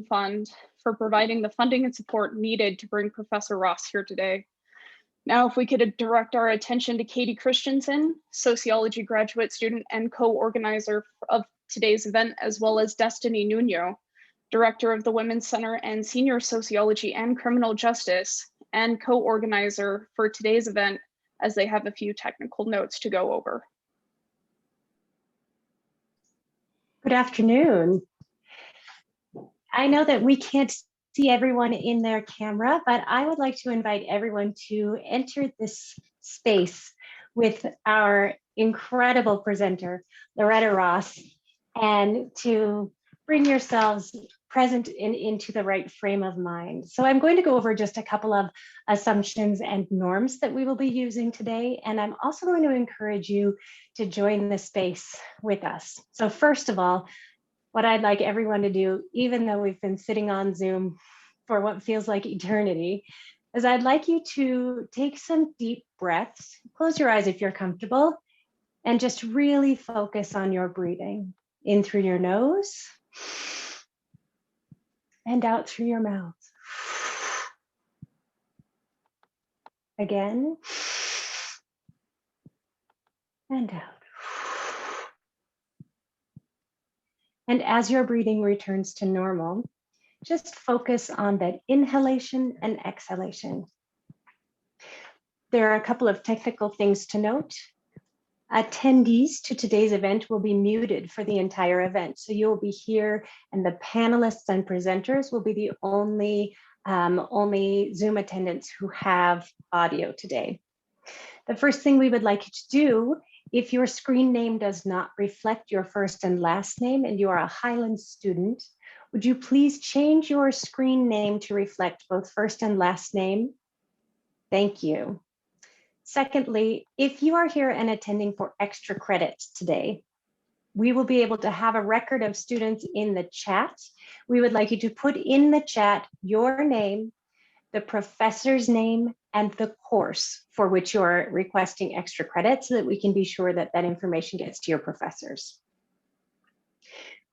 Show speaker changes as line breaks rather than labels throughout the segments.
Fund for providing the funding and support needed to bring Professor Ross here today. Now, if we could direct our attention to Katie Christensen, sociology graduate student and co-organizer of today's event, as well as Destiny Nuno, director of the Women's Center and senior sociology and criminal justice, and co-organizer for today's event, as they have a few technical notes to go over.
Good afternoon. I know that we can't see everyone in their camera, but I would like to invite everyone to enter this space with our incredible presenter, Loretta Ross, and to bring yourselves present into the right frame of mind. So I'm going to go over just a couple of assumptions and norms that we will be using today. And I'm also going to encourage you to join the space with us. So first of all, what I'd like everyone to do, even though we've been sitting on Zoom for what feels like eternity, is I'd like you to take some deep breaths, close your eyes if you're comfortable, and just really focus on your breathing in through your nose and out through your mouth. Again, and out. And as your breathing returns to normal, just focus on that inhalation and exhalation. There are a couple of technical things to note. Attendees to today's event will be muted for the entire event. So you'll be here and the panelists and presenters will be the only Zoom attendants who have audio today. The first thing we would like you to do, if your screen name does not reflect your first and last name and you are a Highlands student, would you please change your screen name to reflect both first and last name? Thank you. Secondly, if you are here and attending for extra credits today, we will be able to have a record of students in the chat. We would like you to put in the chat your name, the professor's name, and the course for which you're requesting extra credit so that we can be sure that that information gets to your professors.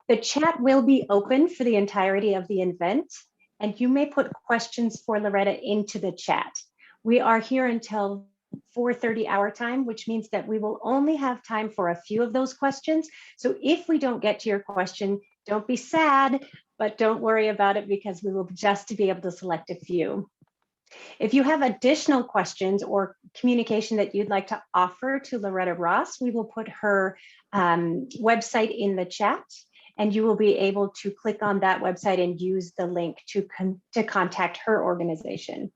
The chat will be open for the entirety of the event, and you may put questions for Loretta into the chat. We are here until 4:30 our time, which means that we will only have time for a few of those questions. So if we don't get to your question, don't be sad, but don't worry about it because we will just be able to select a few. If you have additional questions or communication that you'd like to offer to Loretta Ross, we will put her website in the chat, and you will be able to click on that website and use the link to contact her organization.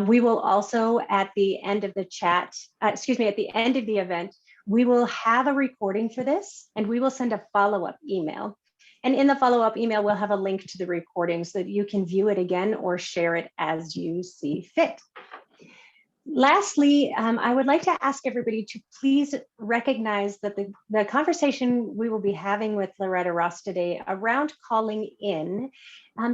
We will also, at the end of the chat, at the end of the event, we will have a recording for this, and we will send a follow-up email. And in the follow-up email, we'll have a link to the recording so that you can view it again or share it as you see fit. Lastly, I would like to ask everybody to please recognize that the conversation we will be having with Loretta Ross today around calling in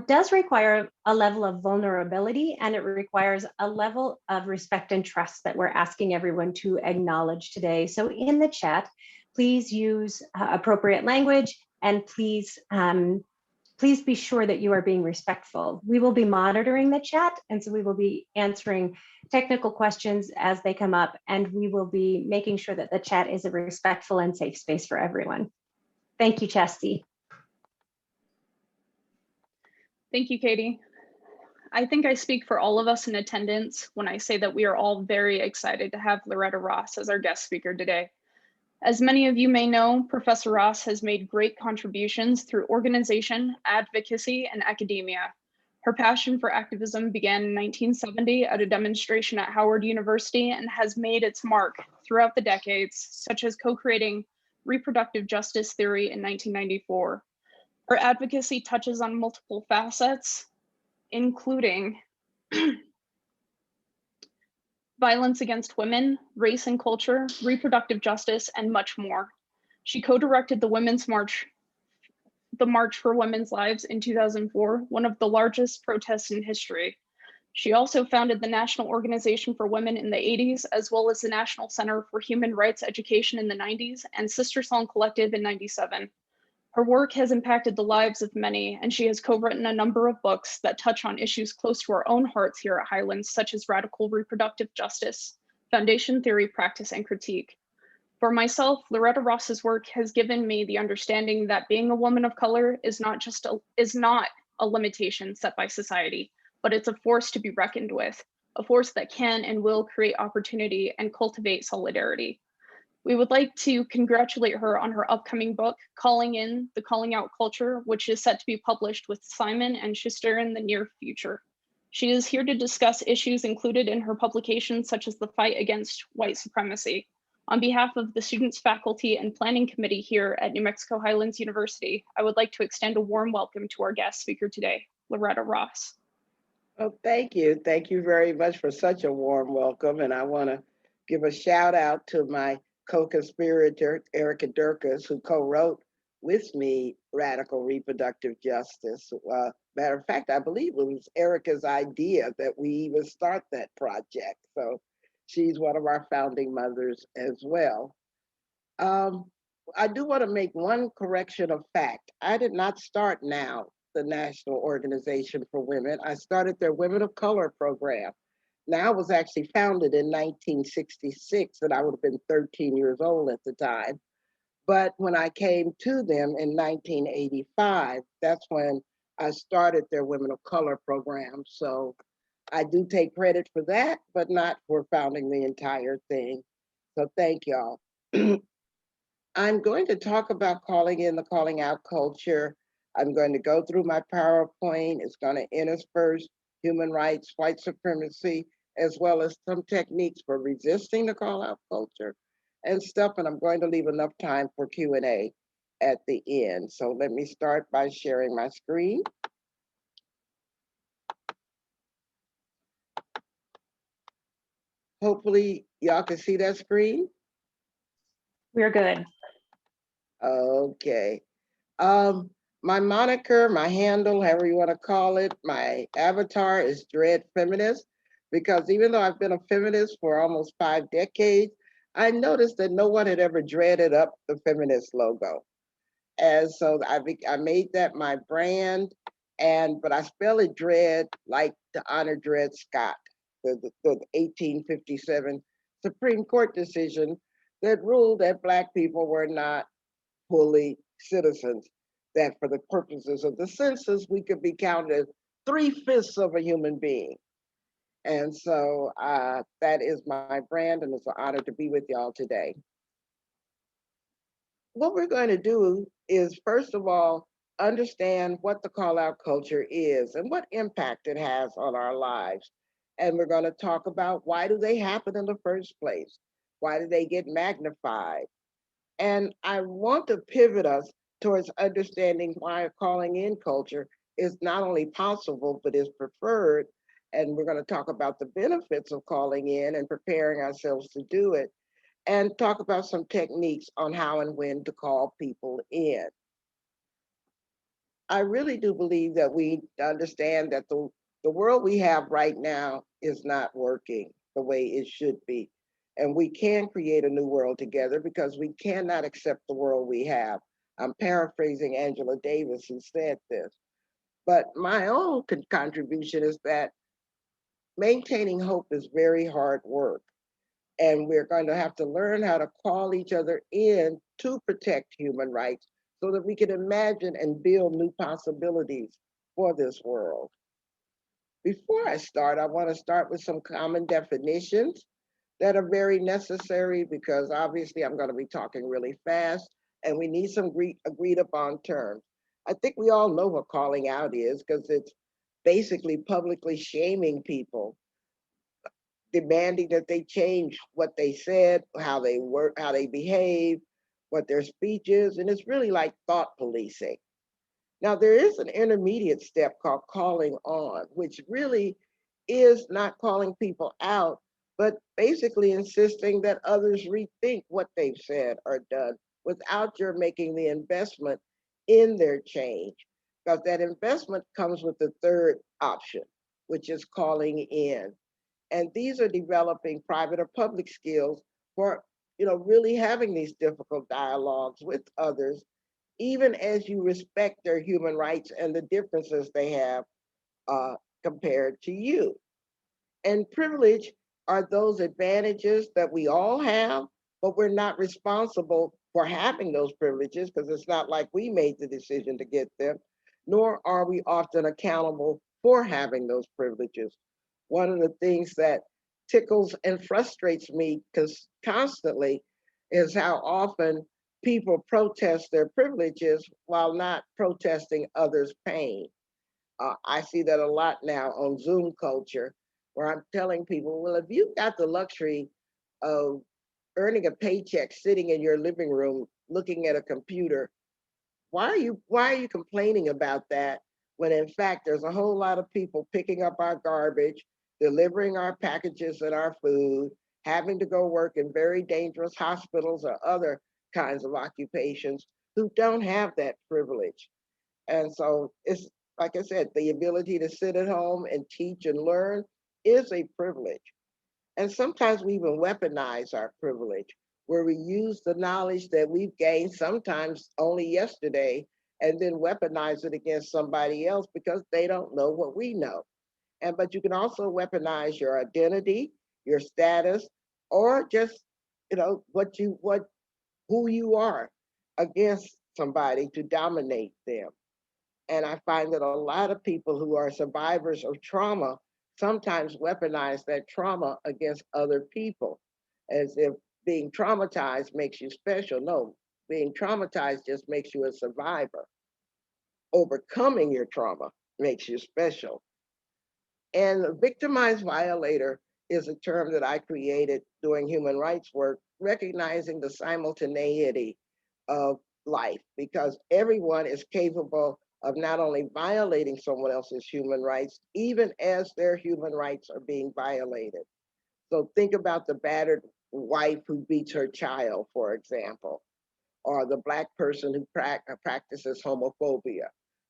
does require a level of vulnerability, and it requires a level of respect and trust that we're asking everyone to acknowledge today. So in the chat, please use appropriate language, and please be sure that you are being respectful. We will be monitoring the chat, and so we will be answering technical questions as they come up, and we will be making sure that the chat is a respectful and safe space for everyone. Thank you, Chastity.
Thank you, Katie. I think I speak for all of us in attendance when I say that we are all very excited to have Loretta Ross as our guest speaker today. As many of you may know, Professor Ross has made great contributions through organization, advocacy, and academia. Her passion for activism began in 1970 at a demonstration at Howard University and has made its mark throughout the decades, such as co-creating reproductive justice theory in 1994. Her advocacy touches on multiple facets, including violence against women, race and culture, reproductive justice, and much more. She co-directed the March for Women's Lives in 2004, one of the largest protests in history. She also founded the National Organization for Women in the 80s, as well as the National Center for Human Rights Education in the 90s and Sister Song Collective in 97. Her work has impacted the lives of many, and she has co-written a number of books that touch on issues close to our own hearts here at Highlands, such as radical reproductive justice, foundation theory, practice, and critique. For myself, Loretta Ross's work has given me the understanding that being a woman of color is not a limitation set by society, but it's a force to be reckoned with, a force that can and will create opportunity and cultivate solidarity. We would like to congratulate her on her upcoming book, Calling In, The Calling Out Culture, which is set to be published with Simon and Schuster in the near future. She is here to discuss issues included in her publication, such as the fight against white supremacy. On behalf of the students, faculty, and planning committee here at New Mexico Highlands University, I would like to extend a warm welcome to our guest speaker today, Loretta Ross.
Well, thank you. Thank you very much for such a warm welcome. And I want to give a shout out to my co-conspirator, Erica Durkas, who co-wrote with me Radical Reproductive Justice. Matter of fact, I believe it was Erica's idea that we even start that project. So she's one of our founding mothers as well. I do want to make one correction of fact. I did not start NOW, the National Organization for Women. I started their Women of Color program. NOW was actually founded in 1966, and I would have been 13 years old at the time. But when I came to them in 1985, that's when I started their Women of Color program. So I do take credit for that, but not for founding the entire thing. So thank y'all. I'm going to talk about calling in the calling out culture. I'm going to go through my PowerPoint. It's going to intersperse human rights, white supremacy, as well as some techniques for resisting the call out culture and stuff. And I'm going to leave enough time for Q&A at the end. So let me start by sharing my screen. Hopefully y'all can see that screen.
We're good.
Okay. My moniker, my handle, however you want to call it, my avatar is Dread Feminist, because even though I've been a feminist for almost 5 decades, I noticed that no one had ever dreaded up the feminist logo. And so I made that my brand, but I spell it Dread like to honor Dred Scott, the 1857 Supreme Court decision that ruled that Black people were not fully citizens, that for the purposes of the census, we could be counted as 3/5 of a human being. And so that is my brand, and it's an honor to be with y'all today. What we're going to do is, first of all, understand what the call out culture is and what impact it has on our lives. And we're going to talk about why do they happen in the first place? Why do they get magnified? And I want to pivot us towards understanding why a calling in culture is not only possible, but is preferred. And we're going to talk about the benefits of calling in and preparing ourselves to do it, and talk about some techniques on how and when to call people in. I really do believe that we understand that the world we have right now is not working the way it should be. And we can create a new world together because we cannot accept the world we have. I'm paraphrasing Angela Davis, who said this. But my own contribution is that maintaining hope is very hard work. And we're going to have to learn how to call each other in to protect human rights so that we can imagine and build new possibilities for this world. Before I start, I want to start with some common definitions that are very necessary, because obviously I'm going to be talking really fast and we need some agreed upon terms. I think we all know what calling out is, because it's basically publicly shaming people, demanding that they change what they said, how they work, how they behave, what their speech is, and it's really like thought policing. Now, there is an intermediate step called calling on, which really is not calling people out, but basically insisting that others rethink what they've said or done without your making the investment in their change. Because that investment comes with the third option, which is calling in. And these are developing private or public skills for, really having these difficult dialogues with others even as you respect their human rights and the differences they have uh, compared to you. And privilege are those advantages that we all have, but we're not responsible for having those privileges because it's not like we made the decision to get them, nor are we often accountable for having those privileges. One of the things that tickles and frustrates me because constantly is how often people protest their privileges while not protesting others' pain. I see that a lot now on Zoom culture, where I'm telling people, well, if you've got the luxury of earning a paycheck sitting in your living room looking at a computer, why are you complaining about that when in fact there's a whole lot of people picking up our garbage, delivering our packages and our food, having to go work in very dangerous hospitals or other kinds of occupations who don't have that privilege. And so it's like I said, the ability to sit at home and teach and learn is a privilege. And sometimes we even weaponize our privilege, where we use the knowledge that we've gained sometimes only yesterday and then weaponize it against somebody else because they don't know what we know. And but you can also weaponize your identity, your status, or just what who you are against somebody to dominate them. And I find that a lot of people who are survivors of trauma sometimes weaponize that trauma against other people as if being traumatized makes you special. No, being traumatized just makes you a survivor. Overcoming your trauma makes you special. And a victimized violator is a term that I created doing human rights work, recognizing the simultaneity of life, because everyone is capable of not only violating someone else's human rights, even as their human rights are being violated. So think about the battered wife who beats her child, for example, or the Black person who practices homophobia.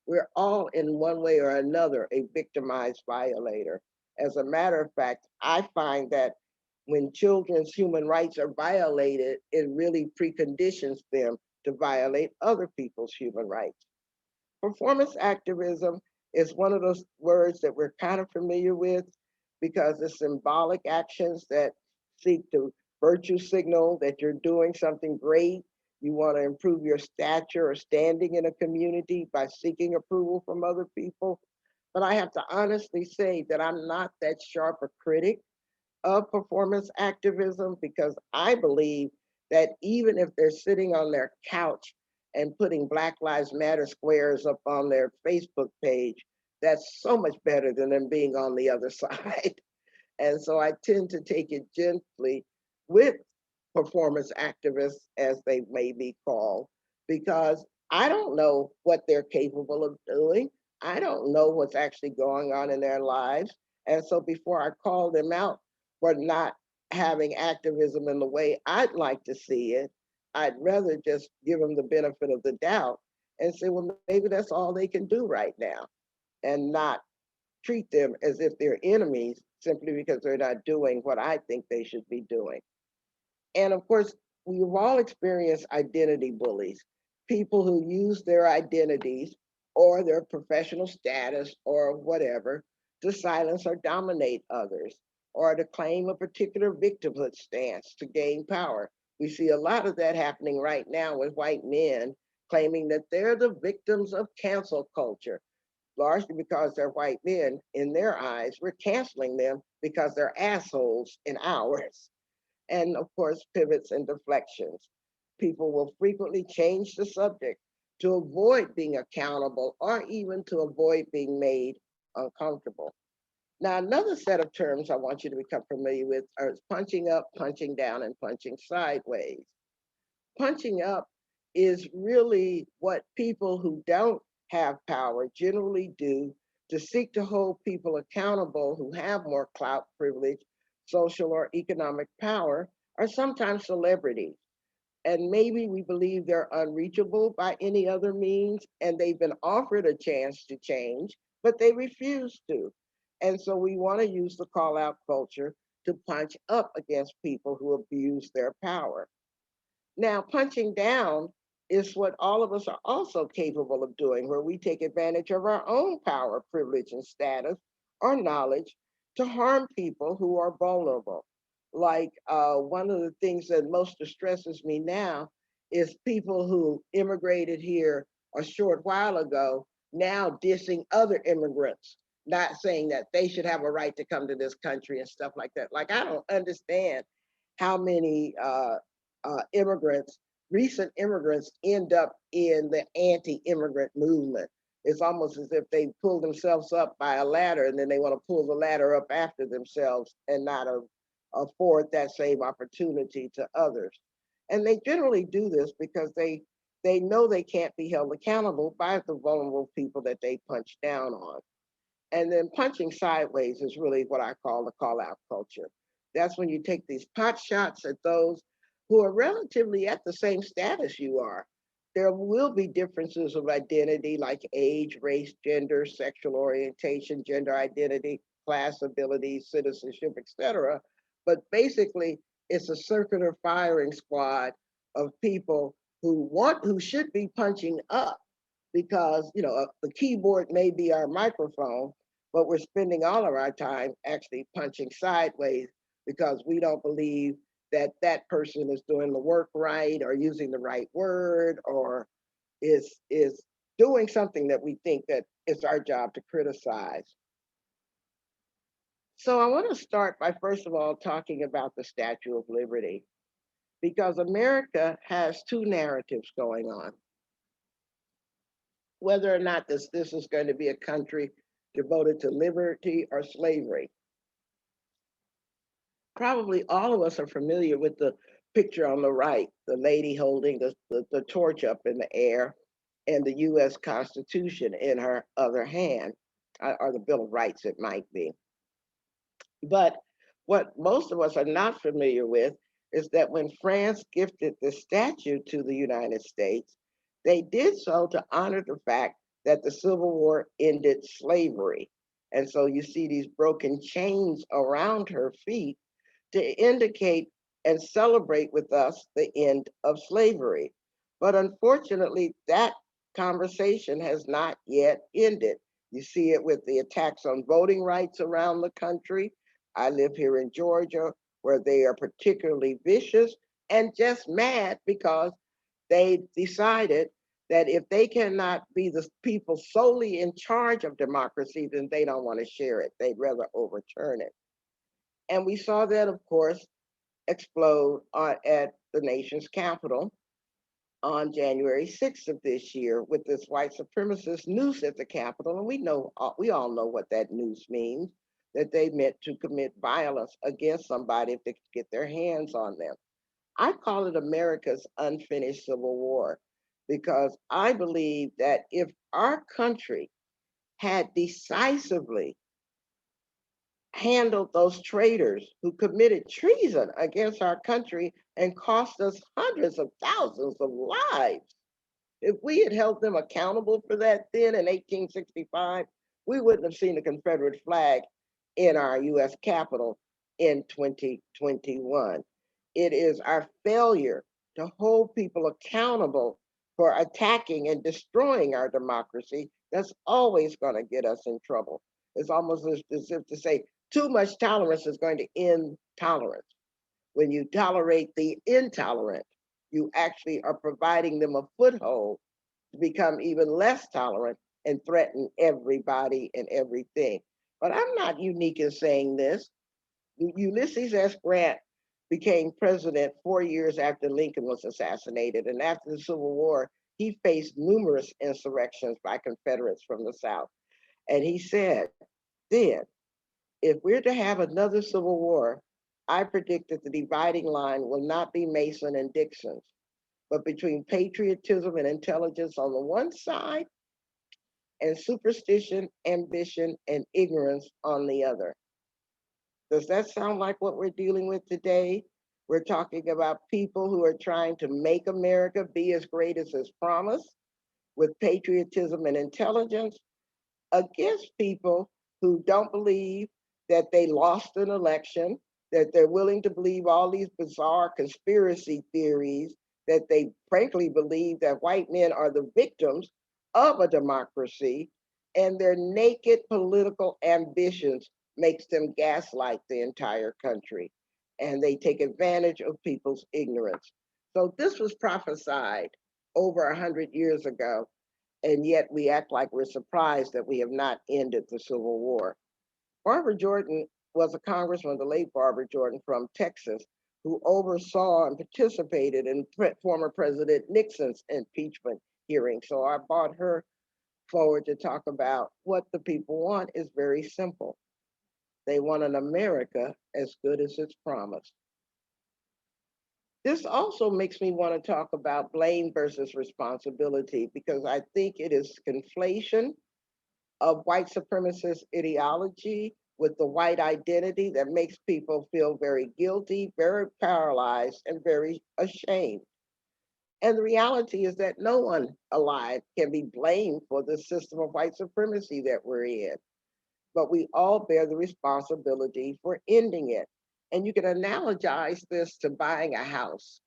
We're all, in one way or another, a victimized violator. As a matter of fact, I find that when children's human rights are violated, it really preconditions them to violate other people's human rights. Performance activism is one of those words that we're kind of familiar with because it's symbolic actions that seek to virtue signal that you're doing something great. You want to improve your stature or standing in a community by seeking approval from other people. But I have to honestly say that I'm not that sharp a critic of performance activism because I believe that even if they're sitting on their couch and putting Black Lives Matter squares up on their Facebook page, that's so much better than them being on the other side. And so I tend to take it gently with performance activists, as they may be called, because I don't know what they're capable of doing. I don't know what's actually going on in their lives. And so before I call them out for not having activism in the way I'd like to see it, I'd rather just give them the benefit of the doubt and say, well, maybe that's all they can do right now and not treat them as if they're enemies simply because they're not doing what I think they should be doing. And of course, we've all experienced identity bullies, people who use their identities or their professional status or whatever to silence or dominate others or to claim a particular victimhood stance to gain power. We see a lot of that happening right now with white men claiming that they're the victims of cancel culture, largely because they're white men in their eyes. We're canceling them because they're assholes in ours. And of course, pivots and deflections. People will frequently change the subject to avoid being accountable or even to avoid being made uncomfortable. Now, another set of terms I want you to become familiar with are punching up, punching down, and punching sideways. Punching up is really what people who don't have power generally do to seek to hold people accountable who have more clout, privilege, social, or economic power, are sometimes celebrities. And maybe we believe they're unreachable by any other means, and they've been offered a chance to change, but they refuse to. And so we want to use the call out culture to punch up against people who abuse their power. Now, punching down is what all of us are also capable of doing, where we take advantage of our own power, privilege, and status or knowledge to harm people who are vulnerable. Like one of the things that most distresses me now is people who immigrated here a short while ago now dissing other immigrants, not saying that they should have a right to come to this country and stuff like that. Like, I don't understand how many immigrants, recent immigrants, end up in the anti-immigrant movement. It's almost as if they pull themselves up by a ladder and then they want to pull the ladder up after themselves and not afford that same opportunity to others. And they generally do this because they know they can't be held accountable by the vulnerable people that they punch down on. And then punching sideways is really what I call the call out culture. That's when you take these pot shots at those who are relatively at the same status you are. There will be differences of identity like age, race, gender, sexual orientation, gender identity, class ability, citizenship, etc. But basically, it's a circular firing squad of people who should be punching up because the keyboard may be our microphone, but we're spending all of our time actually punching sideways because we don't believe that that person is doing the work right or using the right word or is doing something that we think that it's our job to criticize. So I want to start by first of all talking about the Statue of Liberty because America has two narratives going on. Whether or not this is going to be a country devoted to liberty or slavery. Probably all of us are familiar with the picture on the right, the lady holding the torch up in the air and the US Constitution in her other hand, or the Bill of Rights, it might be. But what most of us are not familiar with is that when France gifted the statue to the United States, they did so to honor the fact that the Civil War ended slavery. And so you see these broken chains around her feet to indicate and celebrate with us the end of slavery. But unfortunately, that conversation has not yet ended. You see it with the attacks on voting rights around the country. I live here in Georgia, where they are particularly vicious and just mad because they decided that if they cannot be the people solely in charge of democracy, then they don't want to share it. They'd rather overturn it. And we saw that, of course, explode at the nation's capital on January 6th of this year with this white supremacist noose at the Capitol. And we all know what that noose means, that they meant to commit violence against somebody if they could get their hands on them. I call it America's unfinished Civil War because I believe that if our country had decisively handled those traitors who committed treason against our country and cost us hundreds of thousands of lives, if we had held them accountable for that then in 1865, we wouldn't have seen the Confederate flag in our US Capitol in 2021. It is our failure to hold people accountable for attacking and destroying our democracy that's always going to get us in trouble. It's almost as if to say too much tolerance is going to end tolerance. When you tolerate the intolerant, you actually are providing them a foothold to become even less tolerant and threaten everybody and everything. But I'm not unique in saying this. Ulysses S. Grant became president 4 years after Lincoln was assassinated. And after the Civil War, he faced numerous insurrections by Confederates from the South. And he said, then, if we're to have another Civil War, I predict that the dividing line will not be Mason and Dixon's, but between patriotism and intelligence on the one side and superstition, ambition, and ignorance on the other. Does that sound like what we're dealing with today? We're talking about people who are trying to make America be as great as its promise with patriotism and intelligence against people who don't believe that they lost an election, that they're willing to believe all these bizarre conspiracy theories that they frankly believe that white men are the victims of a democracy, and their naked political ambitions makes them gaslight the entire country, and they take advantage of people's ignorance. So this was prophesied over 100 years ago, and yet we act like we're surprised that we have not ended the Civil War. Barbara Jordan was a congressman, the late Barbara Jordan from Texas, who oversaw and participated in former President Nixon's impeachment hearing. So I brought her forward to talk about what the people want is very simple. They want an America as good as its promise. This also makes me want to talk about blame versus responsibility, because I think it is conflation of white supremacist ideology with the white identity that makes people feel very guilty, very paralyzed, and very ashamed. And the reality is that no one alive can be blamed for the system of white supremacy that we're in, but we all bear the responsibility for ending it. And you can analogize this to buying a house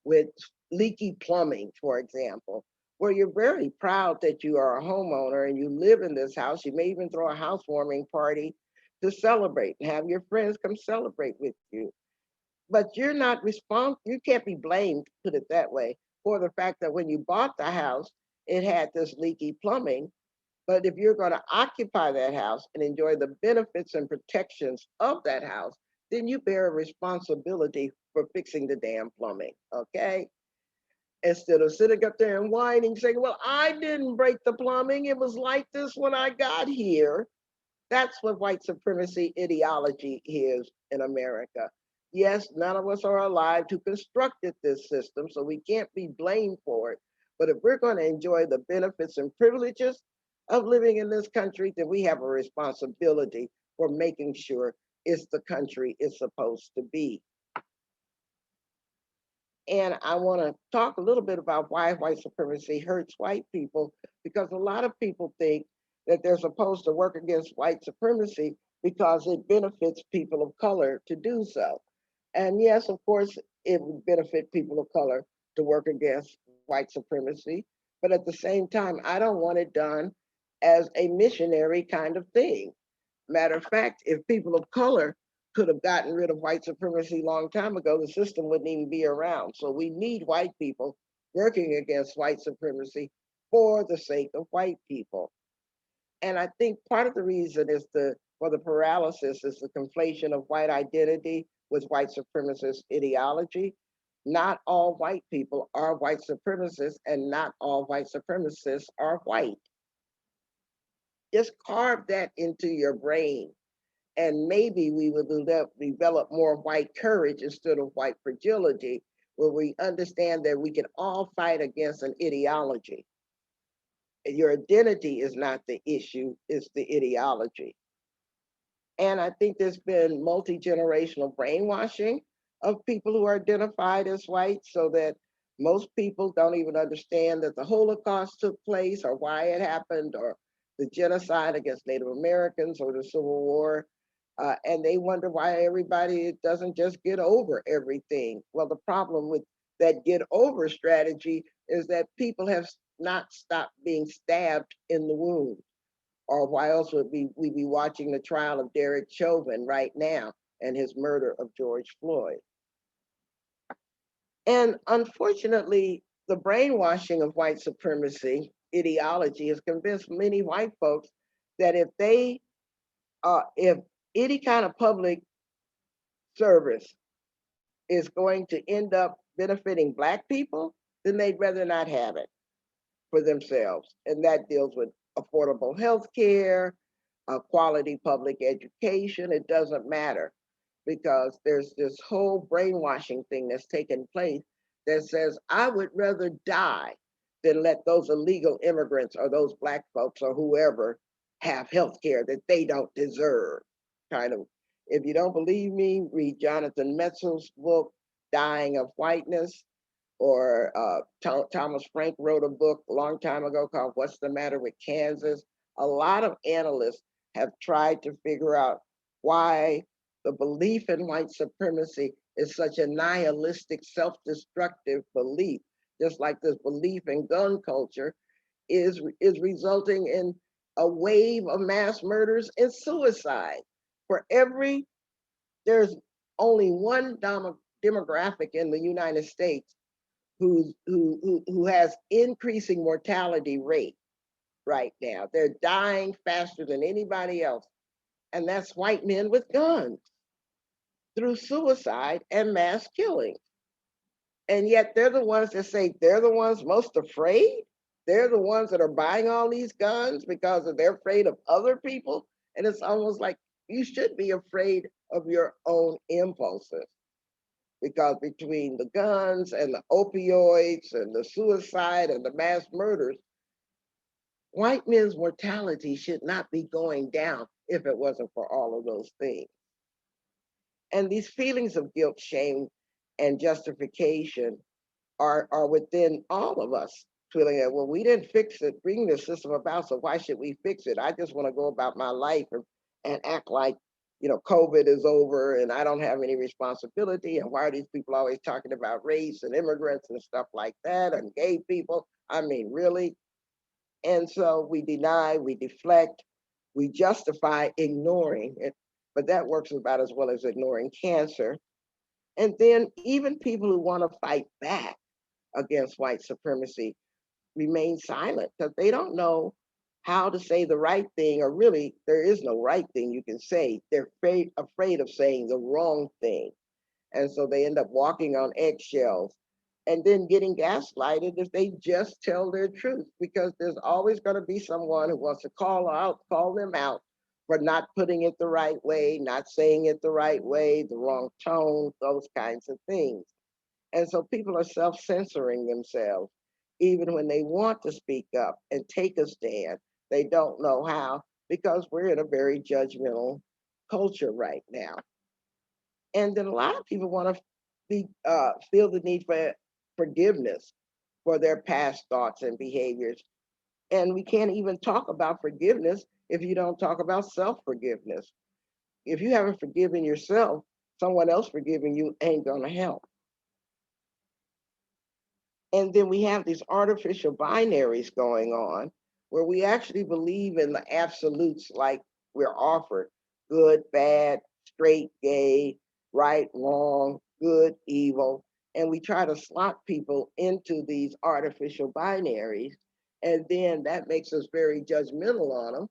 with leaky plumbing, for example, where you're very proud that you are a homeowner and you live in this house. You may even throw a housewarming party to celebrate and have your friends come celebrate with you. But you're not responsible, you can't be blamed, put it that way, for the fact that when you bought the house, it had this leaky plumbing. But if you're going to occupy that house and enjoy the benefits and protections of that house, then you bear a responsibility for fixing the damn plumbing, okay? Instead of sitting up there and whining, saying, well, I didn't break the plumbing, it was like this when I got here. That's what white supremacy ideology is in America. Yes, none of us are alive to constructed this system, so we can't be blamed for it. But if we're going to enjoy the benefits and privileges of living in this country, then we have a responsibility for making sure it's the country it's supposed to be. And I want to talk a little bit about why white supremacy hurts white people, because a lot of people think that they're supposed to work against white supremacy because it benefits people of color to do so. And yes, of course, it would benefit people of color to work against white supremacy. But at the same time, I don't want it done as a missionary kind of thing. Matter of fact, if people of color could have gotten rid of white supremacy a long time ago, the system wouldn't even be around. So we need white people working against white supremacy for the sake of white people. And I think part of the reason is for the paralysis is the conflation of white identity with white supremacist ideology. Not all white people are white supremacists, and not all white supremacists are white. Just carve that into your brain, and maybe we would develop more white courage instead of white fragility, where we understand that we can all fight against an ideology. Your identity is not the issue, it's the ideology. And I think there's been multi-generational brainwashing of people who are identified as white, so that most people don't even understand that the Holocaust took place or why it happened, or the genocide against Native Americans or the Civil War. And they wonder why everybody doesn't just get over everything. Well, the problem with that get over strategy is that people have not stopped being stabbed in the wound. Or why else would we be watching the trial of Derek Chauvin right now and his murder of George Floyd? And unfortunately, the brainwashing of white supremacy ideology has convinced many white folks that if any kind of public service is going to end up benefiting Black people, then they'd rather not have it for themselves. And that deals with affordable health care, quality public education. It doesn't matter, because there's this whole brainwashing thing that's taken place that says, I would rather die than let those illegal immigrants or those Black folks or whoever have health care that they don't deserve. Kind of, if you don't believe me, read Jonathan Metzel's book, Dying of Whiteness, or Thomas Frank wrote a book a long time ago called What's the Matter with Kansas? A lot of analysts have tried to figure out why the belief in white supremacy is such a nihilistic, self-destructive belief, just like this belief in gun culture, is resulting in a wave of mass murders and suicide. For every There's only one demographic in the United States who has increasing mortality rate right now. They're dying faster than anybody else, and that's white men with guns through suicide and mass killing. And yet they're the ones that say they're the ones most afraid. They're the ones that are buying all these guns because they're afraid of other people. And it's almost like you should be afraid of your own impulses, because between the guns and the opioids and the suicide and the mass murders, white men's mortality should not be going down if it wasn't for all of those things. And these feelings of guilt, shame, and justification are within all of us, feeling that, well, we didn't fix it, bring this system about, so why should we fix it? I just want to go about my life and act like, COVID is over and I don't have any responsibility. And why are these people always talking about race and immigrants and stuff like that and gay people? I mean, really? And so we deny, we deflect, we justify ignoring it, but that works about as well as ignoring cancer. And then even people who want to fight back against white supremacy remain silent because they don't know how to say the right thing, or really, there is no right thing you can say. They're afraid of saying the wrong thing. And so they end up walking on eggshells and then getting gaslighted if they just tell their truth, because there's always going to be someone who wants to call them out for not putting it the right way, not saying it the right way, the wrong tone, those kinds of things. And so people are self-censoring themselves, even when they want to speak up and take a stand. They don't know how, because we're in a very judgmental culture right now. And then a lot of people want to feel the need for forgiveness for their past thoughts and behaviors. And we can't even talk about forgiveness if you don't talk about self-forgiveness. If you haven't forgiven yourself, someone else forgiving you ain't going to help. And then we have these artificial binaries going on where we actually believe in the absolutes, like we're offered: good, bad, straight, gay, right, wrong, good, evil. And we try to slot people into these artificial binaries. And then that makes us very judgmental on them,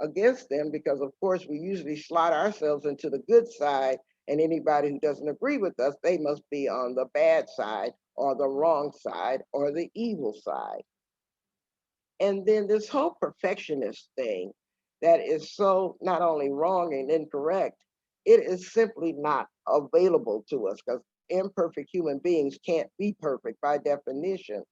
against them, because of course we usually slot ourselves into the good side, and anybody who doesn't agree with us, they must be on the bad side or the wrong side or the evil side. And then this whole perfectionist thing that is so not only wrong and incorrect, it is simply not available to us, because imperfect human beings can't be perfect by definition.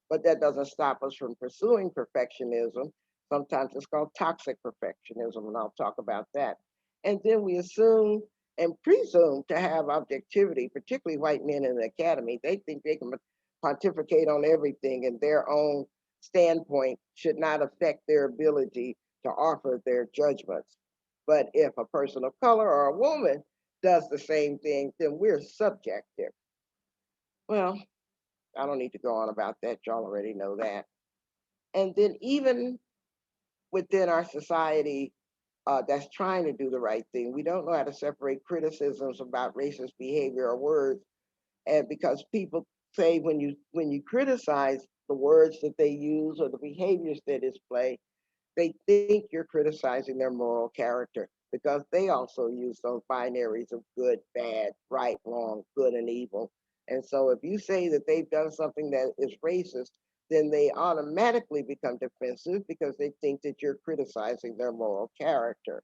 But that doesn't stop us from pursuing perfectionism. Sometimes it's called toxic perfectionism, and I'll talk about that. And then we assume and presume to have objectivity, particularly white men in the academy. They think they can pontificate on everything, and their own standpoint should not affect their ability to offer their judgments. But if a person of color or a woman does the same thing, then we're subjective. Well, I don't need to go on about that. Y'all already know that. And then even within our society that's trying to do the right thing, we don't know how to separate criticisms about racist behavior or words. And because people say when you criticize the words that they use or the behaviors they display, they think you're criticizing their moral character, because they also use those binaries of good, bad, right, wrong, good, and evil. And so if you say that they've done something that is racist, then they automatically become defensive because they think that you're criticizing their moral character.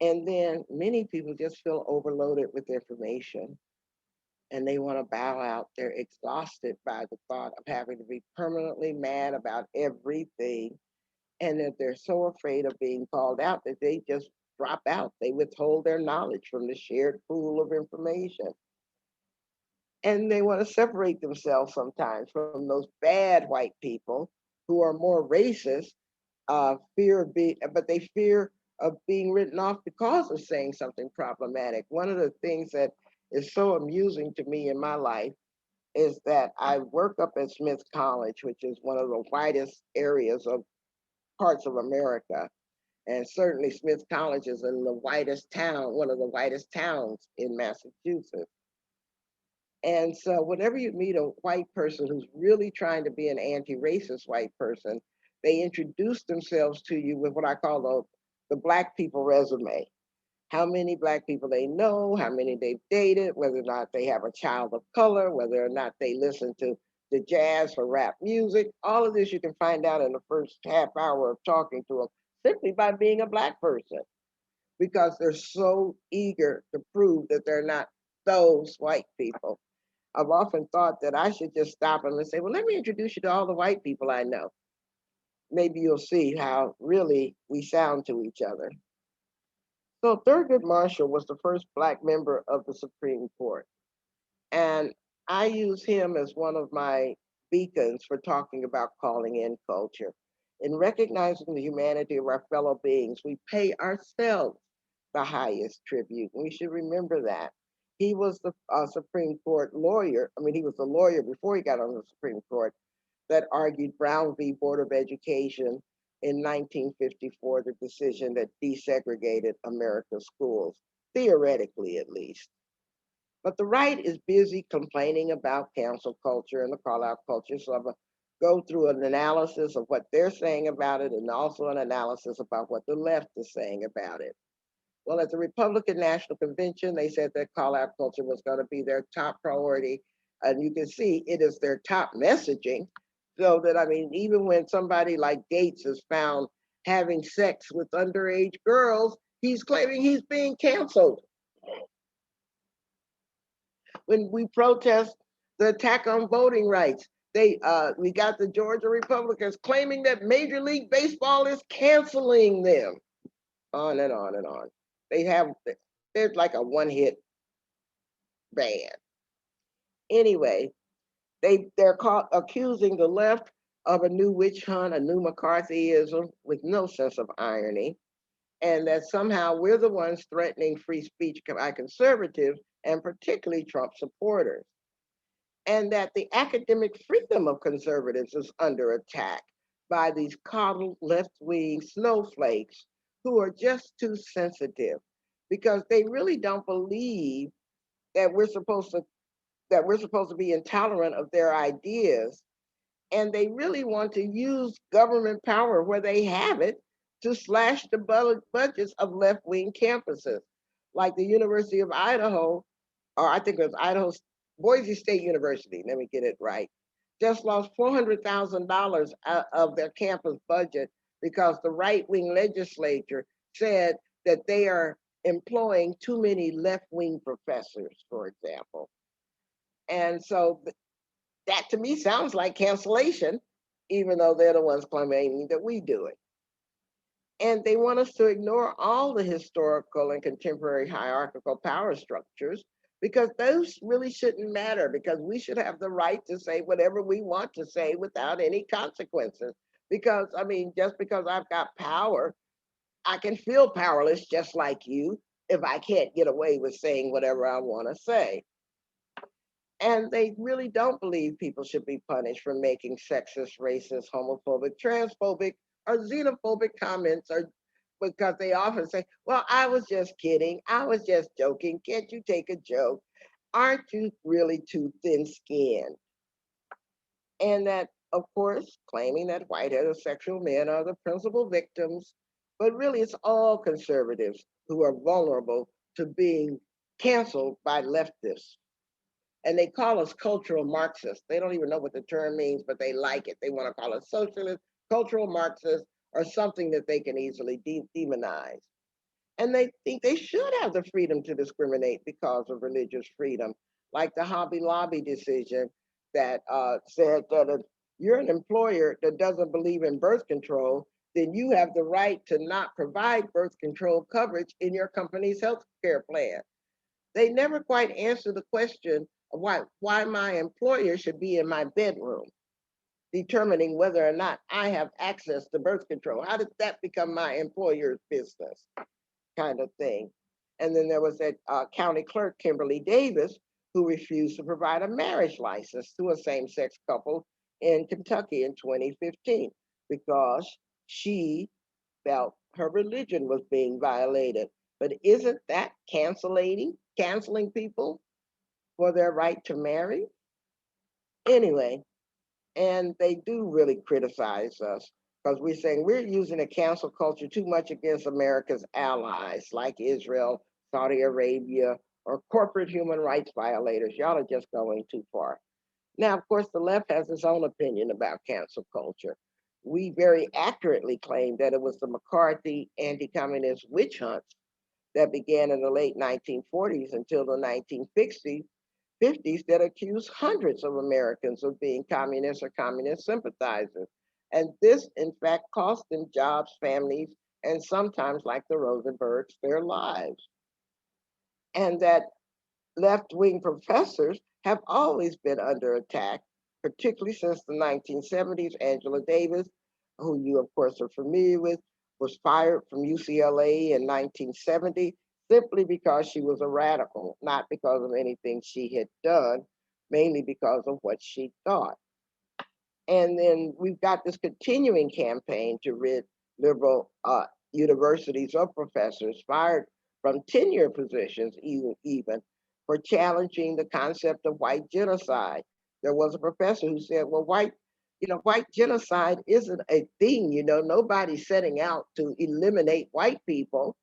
And then many people just feel overloaded with information and they want to bow out. They're exhausted by the thought of having to be permanently mad about everything, and that they're so afraid of being called out that they just drop out. They withhold their knowledge from the shared pool of information. And they want to separate themselves sometimes from those bad white people who are more racist, but they fear of being written off because of saying something problematic. One of the things that is so amusing to me in my life is that I work up at Smith College, which is one of the whitest areas of parts of America. And certainly Smith College is in the whitest town, one of the whitest towns in Massachusetts. And so whenever you meet a white person who's really trying to be an anti-racist white person, they introduce themselves to you with what I call the Black people resume. How many Black people they know, how many they've dated, whether or not they have a child of color, whether or not they listen to the jazz or rap music. All of this you can find out in the first half hour of talking to them simply by being a Black person, because they're so eager to prove that they're not those white people. I've often thought that I should just stop them and say, well, let me introduce you to all the white people I know. Maybe you'll see how really we sound to each other. So Thurgood Marshall was the first Black member of the Supreme Court. And I use him as one of my beacons for talking about calling in culture. In recognizing the humanity of our fellow beings, we pay ourselves the highest tribute. And we should remember that. He was the Supreme Court lawyer. I mean, he was a lawyer before he got on the Supreme Court that argued Brown v. Board of Education in 1954, the decision that desegregated America's schools, theoretically at least. But the right is busy complaining about cancel culture and the call out culture. So I'm going to go through an analysis of what they're saying about it and also an analysis about what the left is saying about it. Well, at the Republican National Convention, they said that call out culture was going to be their top priority. And you can see it is their top messaging. So that, I mean, even when somebody like Gates is found having sex with underage girls, he's claiming he's being canceled. When we protest the attack on voting rights, we got the Georgia Republicans claiming that Major League Baseball is canceling them. On and on and on. There's like a one-hit band. Anyway, they're accusing the left of a new witch hunt, a new McCarthyism with no sense of irony, and that somehow we're the ones threatening free speech by conservatives and particularly Trump supporters, and that the academic freedom of conservatives is under attack by these coddled left-wing snowflakes who are just too sensitive because they really don't believe that we're supposed to be intolerant of their ideas, and they really want to use government power where they have it to slash the budgets of left-wing campuses, like the University of Idaho, or I think it was Boise State University, let me get it right, just lost $400,000 of their campus budget because the right-wing legislature said that they are employing too many left-wing professors, for example. And so that to me sounds like cancellation, even though they're the ones claiming that we do it. And they want us to ignore all the historical and contemporary hierarchical power structures because those really shouldn't matter, because we should have the right to say whatever we want to say without any consequences. Because, I mean, just because I've got power, I can feel powerless just like you if I can't get away with saying whatever I want to say. And they really don't believe people should be punished for making sexist, racist, homophobic, transphobic, or xenophobic comments, or because they often say, well, I was just kidding. I was just joking. Can't you take a joke? Aren't you really too thin-skinned? And that, of course, claiming that white heterosexual men are the principal victims, but really it's all conservatives who are vulnerable to being canceled by leftists. And they call us cultural Marxists. They don't even know what the term means, but they like it. They want to call us socialist, cultural Marxists, or something that they can easily demonize. And they think they should have the freedom to discriminate because of religious freedom, like the Hobby Lobby decision that said that if you're an employer that doesn't believe in birth control, then you have the right to not provide birth control coverage in your company's health care plan. They never quite answer the question of why my employer should be in my bedroom determining whether or not I have access to birth control. How did that become my employer's business kind of thing? And then there was that county clerk, Kimberly Davis, who refused to provide a marriage license to a same-sex couple in Kentucky in 2015 because she felt her religion was being violated. But isn't that canceling people for their right to marry? Anyway, and they do really criticize us because we're saying we're using a cancel culture too much against America's allies like Israel, Saudi Arabia, or corporate human rights violators. Y'all are just going too far. Now, of course, the left has its own opinion about cancel culture. We very accurately claim that it was the McCarthy anti-communist witch hunts that began in the late 1940s until the 1950s that accused hundreds of Americans of being communists or communist sympathizers. And this, in fact, cost them jobs, families, and sometimes, like the Rosenbergs, their lives. And that left-wing professors have always been under attack, particularly since the 1970s. Angela Davis, who you, of course, are familiar with, was fired from UCLA in 1970 simply because she was a radical, not because of anything she had done, mainly because of what she thought. And then we've got this continuing campaign to rid liberal universities of professors fired from tenure positions, even for challenging the concept of white genocide. There was a professor who said, well, white genocide isn't a thing, nobody's setting out to eliminate white people.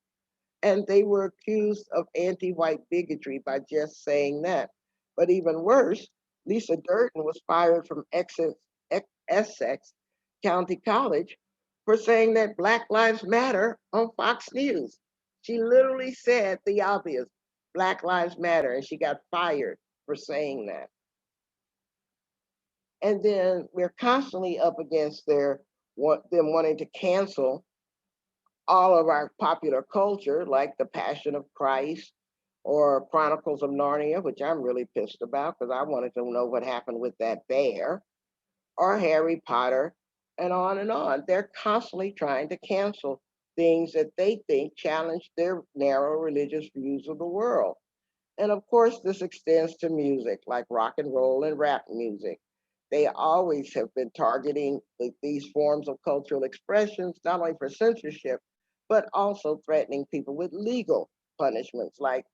And they were accused of anti-white bigotry by just saying that. But even worse, Lisa Durden was fired from Essex County College for saying that Black Lives Matter on Fox News. She literally said the obvious, Black Lives Matter, and she got fired for saying that. And then we're constantly up against them wanting to cancel all of our popular culture, like The Passion of Christ or Chronicles of Narnia, which I'm really pissed about because I wanted to know what happened with that bear, or Harry Potter, and on and on. They're constantly trying to cancel things that they think challenge their narrow religious views of the world. And of course, this extends to music like rock and roll and rap music. They always have been targeting these forms of cultural expressions, not only for censorship, but also threatening people with legal punishments, like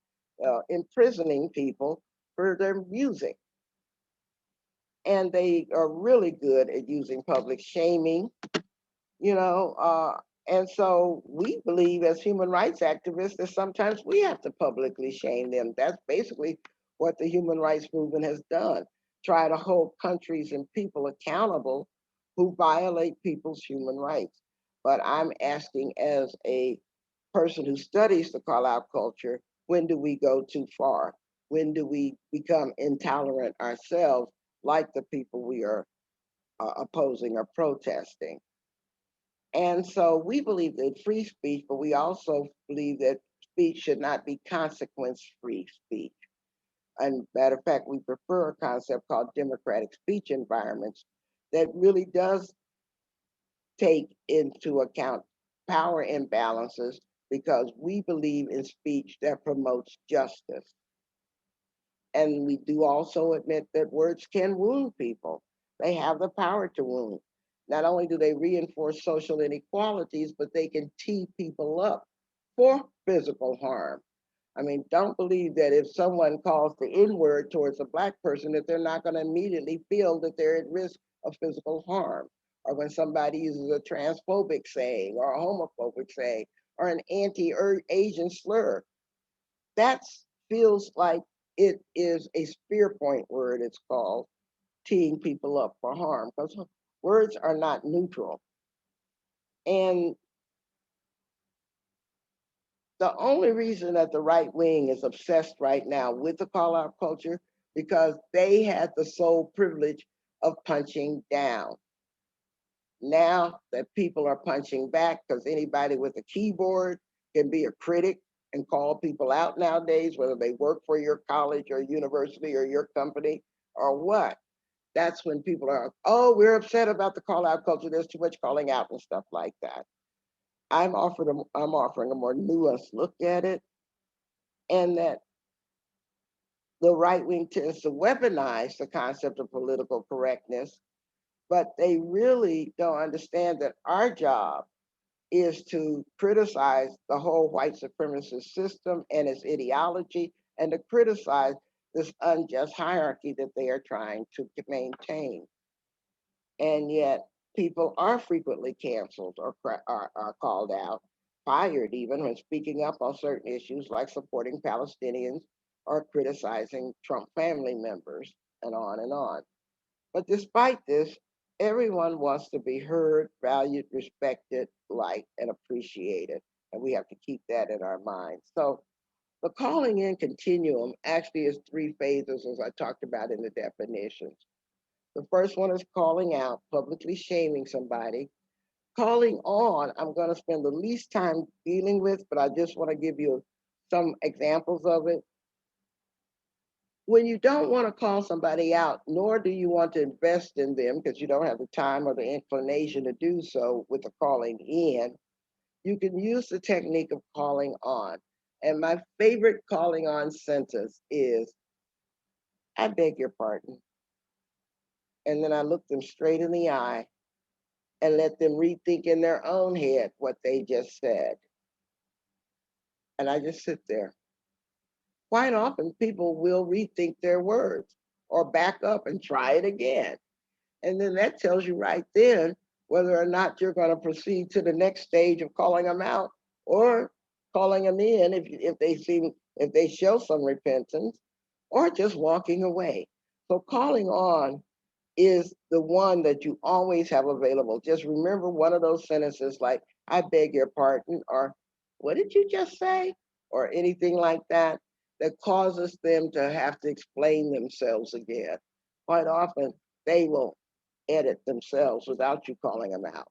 imprisoning people for their music. And they are really good at using public shaming, you know. And so we believe as human rights activists that sometimes we have to publicly shame them. That's basically what the human rights movement has done, try to hold countries and people accountable who violate people's human rights. But I'm asking, as a person who studies the call out culture, when do we go too far? When do we become intolerant ourselves, like the people we are opposing or protesting? And so we believe in free speech, but we also believe that speech should not be consequence-free speech. And matter of fact, we prefer a concept called democratic speech environments that really does take into account power imbalances, because we believe in speech that promotes justice. And we do also admit that words can wound people. They have the power to wound. Not only do they reinforce social inequalities, but they can tee people up for physical harm. I mean, don't believe that if someone calls the N-word towards a Black person, that they're not going to immediately feel that they're at risk of physical harm. Or when somebody uses a transphobic saying or a homophobic saying or an anti-Asian slur, that feels like it is a spear point word, it's called, teeing people up for harm, because words are not neutral. And the only reason that the right wing is obsessed right now with the call out culture, because they had the sole privilege of punching down. Now that people are punching back, because anybody with a keyboard can be a critic and call people out nowadays, whether they work for your college or university or your company or what. That's when people are, oh, we're upset about the call out culture. There's too much calling out and stuff like that. I'm offering a more nuanced look at it, and that The right wing tends to weaponize the concept of political correctness, but they really don't understand that our job is to criticize the whole white supremacist system and its ideology, and to criticize this unjust hierarchy that they are trying to maintain. And yet, people are frequently canceled or are called out, fired even when speaking up on certain issues like supporting Palestinians or criticizing Trump family members, and on and on. But despite this, everyone wants to be heard, valued, respected, liked, and appreciated. And we have to keep that in our minds. So the calling in continuum actually is three phases, as I talked about in the definitions. The first one is calling out, publicly shaming somebody. Calling on, I'm going to spend the least time dealing with, but I just want to give you some examples of it. When you don't want to call somebody out, nor do you want to invest in them because you don't have the time or the inclination to do so with the calling in, you can use the technique of calling on. And my favorite calling on sentence is, I beg your pardon. And then I look them straight in the eye and let them rethink in their own head what they just said. And I just sit there. Quite often, people will rethink their words or back up and try it again. And then that tells you right then whether or not you're going to proceed to the next stage of calling them out or calling them in if they show some repentance, or just walking away. So calling on is the one that you always have available. Just remember one of those sentences like, I beg your pardon, or what did you just say? Or anything like that, that causes them to have to explain themselves again. Quite often, they will edit themselves without you calling them out.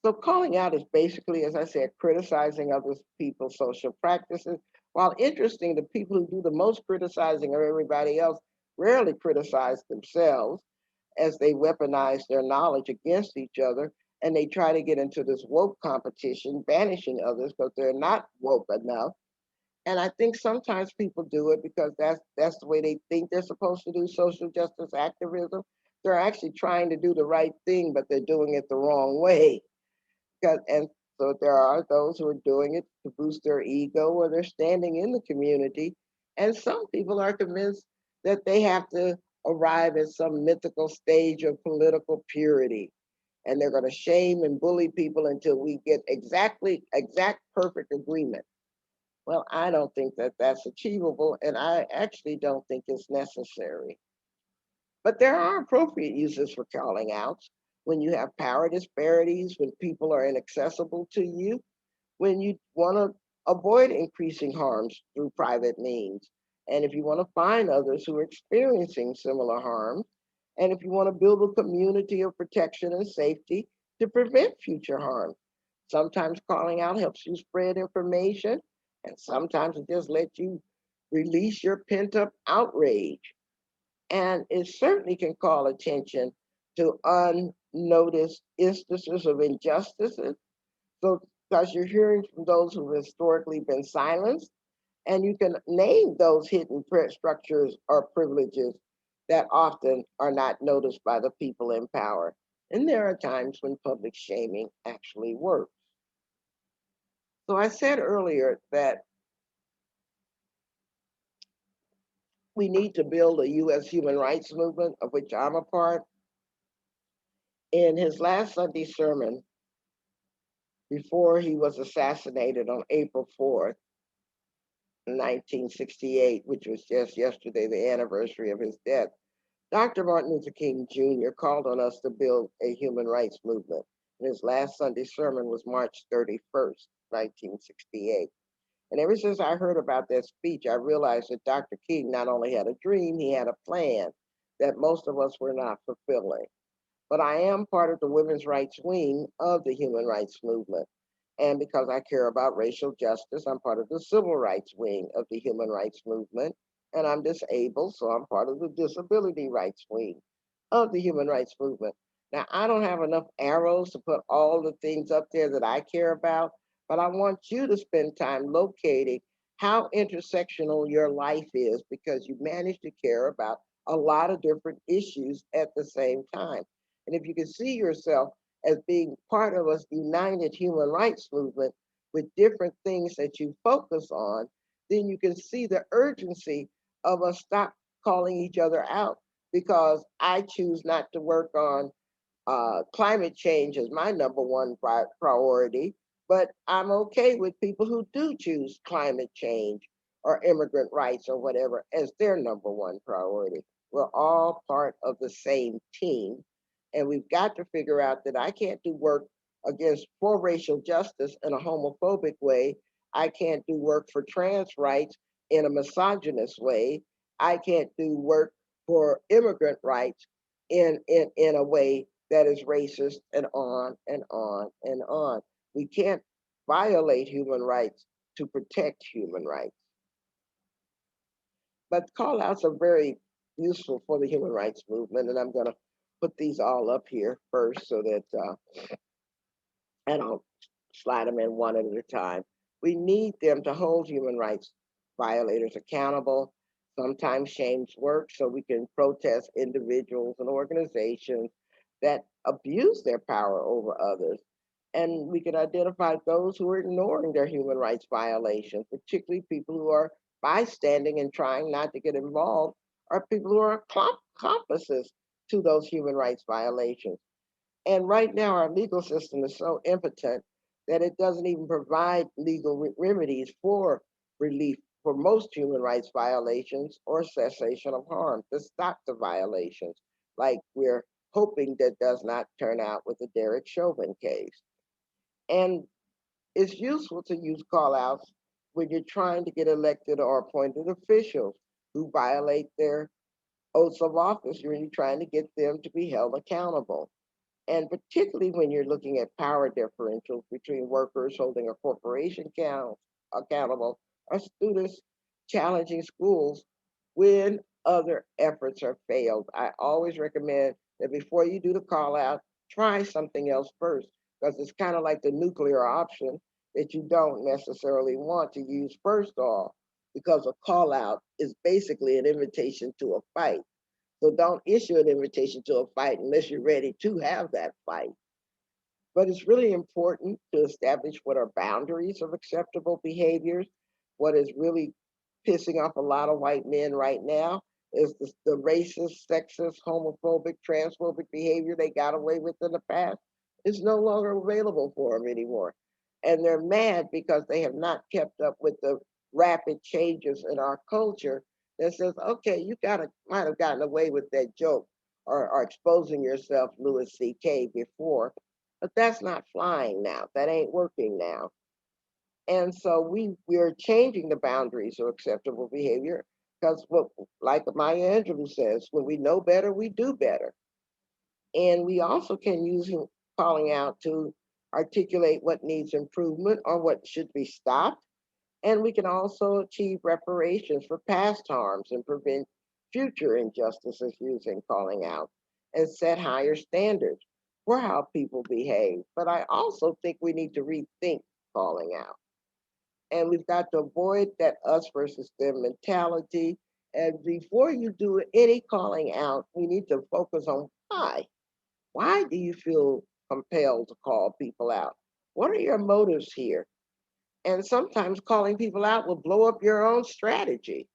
So calling out is basically, as I said, criticizing other people's social practices. While interesting, the people who do the most criticizing of everybody else rarely criticize themselves, as they weaponize their knowledge against each other, and they try to get into this woke competition, banishing others because they're not woke enough. And I think sometimes people do it because that's the way they think they're supposed to do social justice activism. They're actually trying to do the right thing, but they're doing it the wrong way. And so there are those who are doing it to boost their ego, or they're standing in the community. And some people are convinced that they have to arrive at some mythical stage of political purity. And they're going to shame and bully people until we get exact perfect agreement. Well, I don't think that that's achievable, and I actually don't think it's necessary. But there are appropriate uses for calling outs when you have power disparities, when people are inaccessible to you, when you want to avoid increasing harms through private means, and if you want to find others who are experiencing similar harm, and if you want to build a community of protection and safety to prevent future harm. Sometimes calling out helps you spread information, and sometimes it just lets you release your pent up outrage. And it certainly can call attention to unnoticed instances of injustices. So, because you're hearing from those who've historically been silenced, and you can name those hidden structures or privileges that often are not noticed by the people in power. And there are times when public shaming actually works. So I said earlier that we need to build a U.S. human rights movement, of which I'm a part. In his last Sunday sermon, before he was assassinated on April 4th, 1968, which was just yesterday, the anniversary of his death, Dr. Martin Luther King Jr. called on us to build a human rights movement. And his last Sunday sermon was March 31st, 1968. And ever since I heard about that speech, I realized that Dr. King not only had a dream, he had a plan that most of us were not fulfilling. But I am part of the women's rights wing of the human rights movement. And because I care about racial justice, I'm part of the civil rights wing of the human rights movement. And I'm disabled, so I'm part of the disability rights wing of the human rights movement. Now, I don't have enough arrows to put all the things up there that I care about, but I want you to spend time locating how intersectional your life is because you manage to care about a lot of different issues at the same time. And if you can see yourself as being part of a united human rights movement with different things that you focus on, then you can see the urgency of us stop calling each other out because I choose not to work on climate change as my number one priority, but I'm okay with people who do choose climate change or immigrant rights or whatever as their number one priority. We're all part of the same team. And we've got to figure out that I can't do work against for racial justice in a homophobic way. I can't do work for trans rights in a misogynist way. I can't do work for immigrant rights in a way that is racist and on and on and on. We can't violate human rights to protect human rights. But call outs are very useful for the human rights movement, and I'm going to put these all up here first so that and I'll slide them in one at a time. We need them to hold human rights violators accountable. Sometimes shames work, so we can protest individuals and organizations that abuse their power over others. And we can identify those who are ignoring their human rights violations, particularly people who are bystanding and trying not to get involved, or people who are accomplices to those human rights violations. And right now, our legal system is so impotent that it doesn't even provide legal remedies for relief for most human rights violations or cessation of harm to stop the violations, like we're hoping that does not turn out with the Derek Chauvin case. And it's useful to use call outs when you're trying to get elected or appointed officials who violate their oaths of office when you're trying to get them to be held accountable. And particularly when you're looking at power differentials between workers holding a corporation accountable or students challenging schools when other efforts are failed. I always recommend that before you do the call out, try something else first because it's kind of like the nuclear option that you don't necessarily want to use first off because a call out is basically an invitation to a fight. So don't issue an invitation to a fight unless you're ready to have that fight. But it's really important to establish what are boundaries of acceptable behaviors. What is really pissing off a lot of white men right now is the racist, sexist, homophobic, transphobic behavior they got away with in the past is no longer available for them anymore. And they're mad because they have not kept up with the rapid changes in our culture that says, okay, you might have gotten away with that joke or exposing yourself, Louis C.K. before, but that's not flying now. That ain't working now. And so we're changing the boundaries of acceptable behavior because what, like Maya Angelou says, when we know better, we do better. And we also can use calling out to articulate what needs improvement or what should be stopped. And we can also achieve reparations for past harms and prevent future injustices using calling out and set higher standards for how people behave. But I also think we need to rethink calling out. And we've got to avoid that us versus them mentality. And before you do any calling out, we need to focus on why. Why do you feel compelled to call people out? What are your motives here? And sometimes calling people out will blow up your own strategy.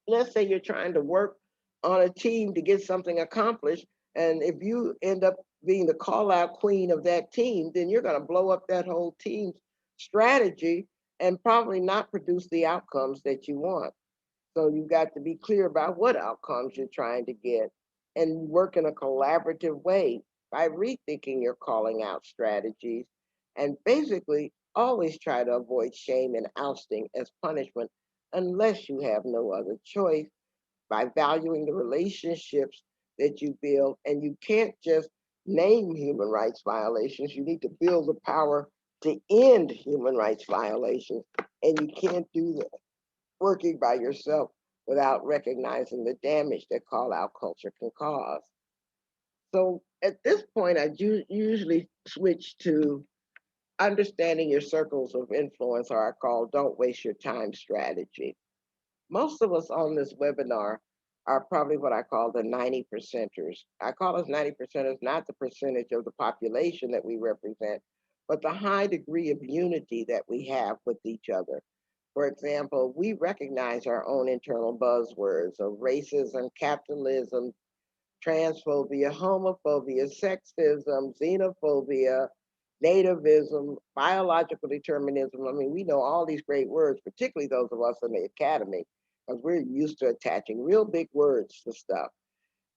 Let's say you're trying to work on a team to get something accomplished. And if you end up being the call out queen of that team, then you're going to blow up that whole team's strategy and probably not produce the outcomes that you want. So you've got to be clear about what outcomes you're trying to get and work in a collaborative way by rethinking your calling out strategies and basically always try to avoid shame and ousting as punishment unless you have no other choice by valuing the relationships that you build. And you can't just name human rights violations, you need to build the power to end human rights violations. And you can't do that working by yourself without recognizing the damage that call out culture can cause. So at this point, I usually switch to understanding your circles of influence, or I call don't waste your time strategy. Most of us on this webinar are probably what I call the 90 percenters. I call us 90 percenters, not the percentage of the population that we represent, but the high degree of unity that we have with each other. For example, we recognize our own internal buzzwords of racism, capitalism, transphobia, homophobia, sexism, xenophobia, nativism, biological determinism. I mean, we know all these great words, particularly those of us in the academy, because we're used to attaching real big words to stuff.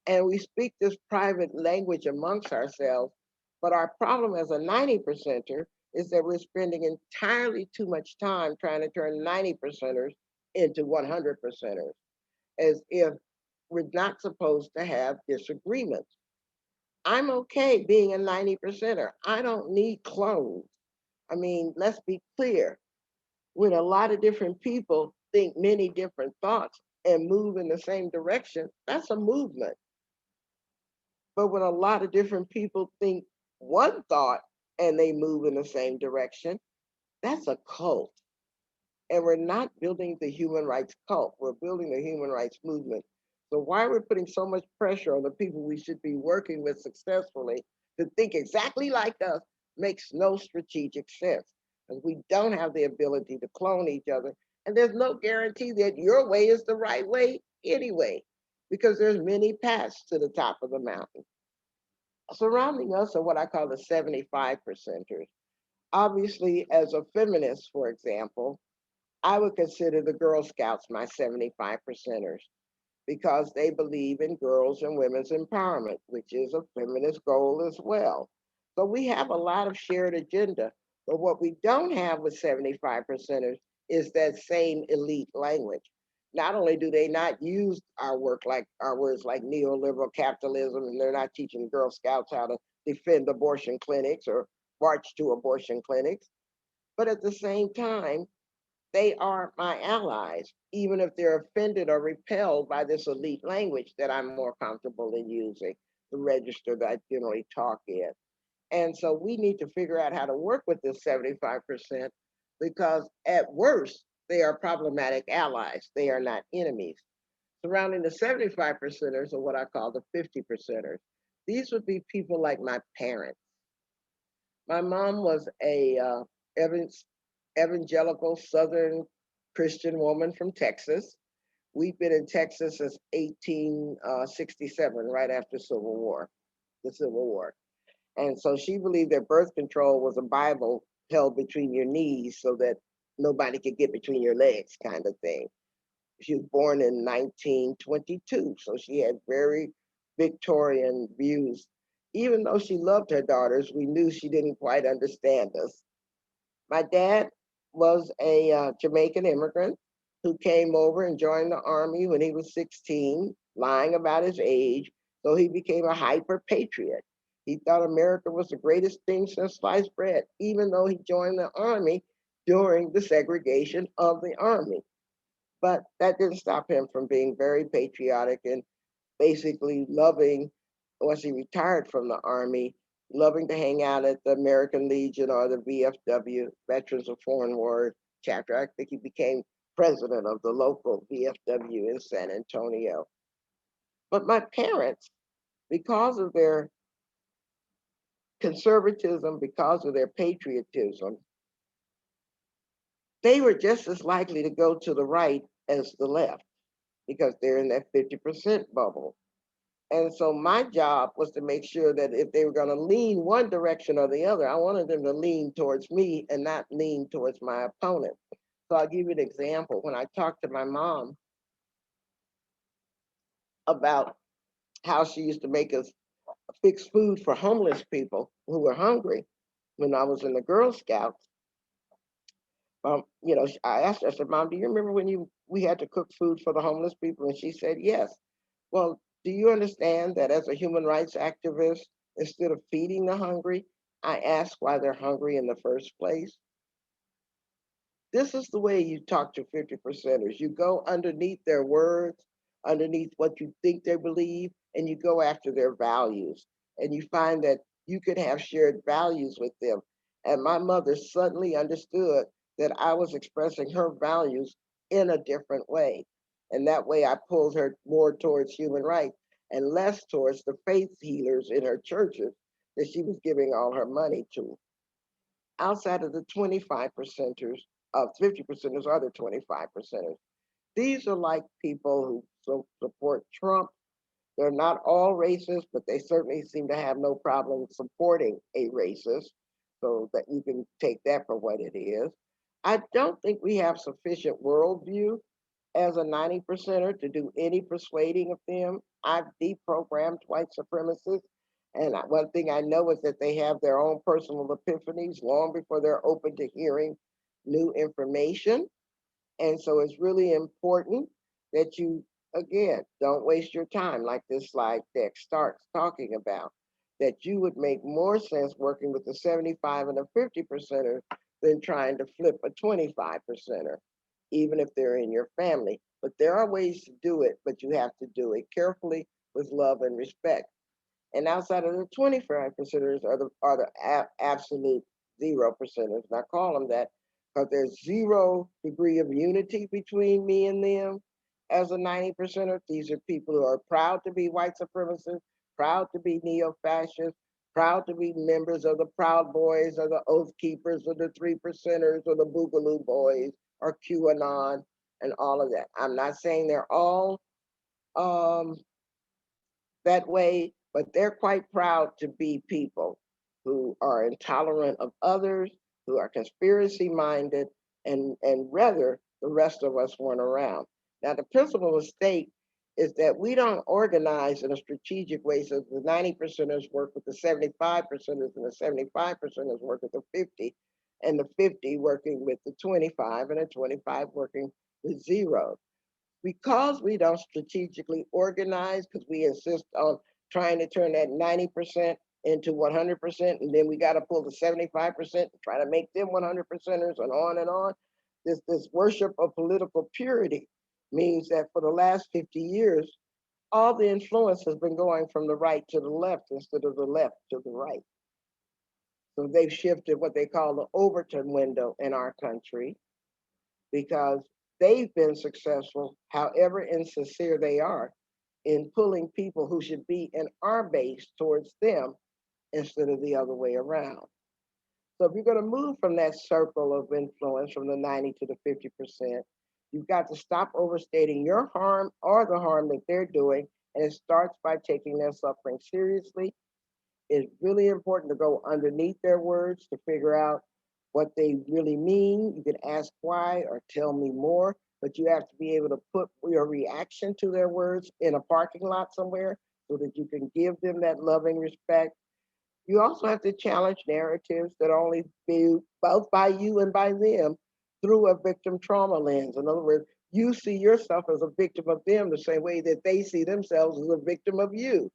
And we speak this private language amongst ourselves. But our problem as a 90 percenter is that we're spending entirely too much time trying to turn 90 percenters into 100 percenters, as if we're not supposed to have disagreements. I'm okay being a 90 percenter. I don't need clones. I mean, let's be clear. When a lot of different people think many different thoughts and move in the same direction, that's a movement. But when a lot of different people think one thought and they move in the same direction, that's a cult. And we're not building the human rights cult, we're building the human rights movement. So why we're putting so much pressure on the people we should be working with successfully to think exactly like us makes no strategic sense. Because we don't have the ability to clone each other. And there's no guarantee that your way is the right way anyway, because there's many paths to the top of the mountain. Surrounding us are what I call the 75 percenters. Obviously, as a feminist, for example, I would consider the Girl Scouts my 75 percenters because they believe in girls and women's empowerment, which is a feminist goal as well. So we have a lot of shared agenda. But what we don't have with 75 percenters is that same elite language. Not only do they not use our work like our words like neoliberal capitalism, and they're not teaching Girl Scouts how to defend abortion clinics or march to abortion clinics, but at the same time, they are my allies, even if they're offended or repelled by this elite language that I'm more comfortable in using, the register that I generally talk in. And so we need to figure out how to work with this 75% because at worst, they are problematic allies. They are not enemies. Surrounding the 75 percenters are what I call the 50 percenters. These would be people like my parents. My mom was a evangelical Southern Christian woman from Texas. We've been in Texas since 1867, right after the Civil War. And so she believed that birth control was a Bible held between your knees so that nobody could get between your legs, kind of thing. She was born in 1922, so she had very Victorian views. Even though she loved her daughters, we knew she didn't quite understand us. My dad was a Jamaican immigrant who came over and joined the army when he was 16, lying about his age. So he became a hyper patriot. He thought America was the greatest thing since sliced bread, even though he joined the army during the segregation of the army. But that didn't stop him from being very patriotic and basically loving, once he retired from the Army, loving to hang out at the American Legion or the VFW, Veterans of Foreign War chapter. I think he became president of the local VFW in San Antonio. But my parents, because of their conservatism, because of their patriotism, they were just as likely to go to the right as the left because they're in that 50% bubble. And so my job was to make sure that if they were going to lean one direction or the other, I wanted them to lean towards me and not lean towards my opponent. So I'll give you an example. When I talked to my mom about how she used to make us fix food for homeless people who were hungry when I was in the Girl Scouts, I asked her, I said, Mom, do you remember when we had to cook food for the homeless people? And she said, yes. Well, do you understand that as a human rights activist, instead of feeding the hungry, I ask why they're hungry in the first place? This is the way you talk to 50 percenters. You go underneath their words, underneath what you think they believe, and you go after their values. And you find that you could have shared values with them. And my mother suddenly understood that I was expressing her values in a different way. And that way I pulled her more towards human rights and less towards the faith healers in her churches that she was giving all her money to. Outside of the 25 percenters, of 50 percenters are the 25 percenters. These are like people who support Trump. They're not all racist, but they certainly seem to have no problem supporting a racist, so that you can take that for what it is. I don't think we have sufficient worldview as a 90 percenter to do any persuading of them. I've deprogrammed white supremacists. And one thing I know is that they have their own personal epiphanies long before they're open to hearing new information. And so it's really important that you, again, don't waste your time like this slide deck starts talking about, that you would make more sense working with the 75 and the 50 percenter than trying to flip a 25 percenter, even if they're in your family. But there are ways to do it, but you have to do it carefully with love and respect. And outside of the 25 percenters are the absolute 0 percenters. And I call them that because there's 0 degree of unity between me and them as a 90 percenter. These are people who are proud to be white supremacists, proud to be neo-fascists, proud to be members of the Proud Boys or the Oath Keepers or the 3 percenters or the Boogaloo Boys or QAnon and all of that. I'm not saying they're all um, that way, but they're quite proud to be people who are intolerant of others, who are conspiracy minded, and rather the rest of us weren't around. Now, the principal mistake is that we don't organize in a strategic way so the 90 percenters work with the 75 percenters and the 75 percenters work with the 50 and the 50 working with the 25 and the 25 working with 0, because we don't strategically organize, because we insist on trying to turn that 90% into 100%, and then we got to pull the 75% and try to make them 100 percenters, and on and on. This worship of political purity means that for the last 50 years, all the influence has been going from the right to the left instead of the left to the right. So they've shifted what they call the Overton window in our country, because they've been successful, however insincere they are, in pulling people who should be in our base towards them instead of the other way around. So if you're going to move from that circle of influence from the 90 to the 50%, you've got to stop overstating your harm or the harm that they're doing. And it starts by taking their suffering seriously. It's really important to go underneath their words to figure out what they really mean. You can ask why or tell me more, but you have to be able to put your reaction to their words in a parking lot somewhere so that you can give them that loving respect. You also have to challenge narratives that are only viewed both by you and by them through a victim trauma lens. In other words, you see yourself as a victim of them the same way that they see themselves as a victim of you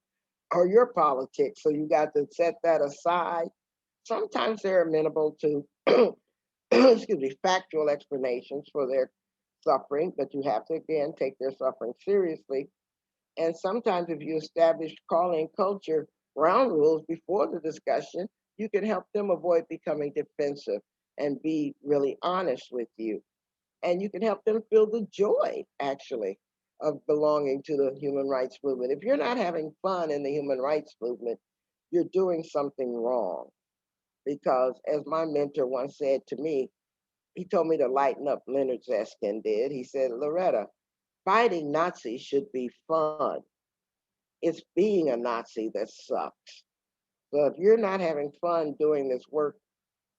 or your politics. So you got to set that aside. Sometimes they're amenable to, excuse me, factual explanations for their suffering, but you have to, again, take their suffering seriously. And sometimes if you establish calling culture ground rules before the discussion, you can help them avoid becoming defensive and be really honest with you. And you can help them feel the joy, actually, of belonging to the human rights movement. If you're not having fun in the human rights movement, you're doing something wrong. Because as my mentor once said to me, he told me to lighten up. Leonard Zeskin did. He said, Loretta, fighting Nazis should be fun. It's being a Nazi that sucks. So if you're not having fun doing this work,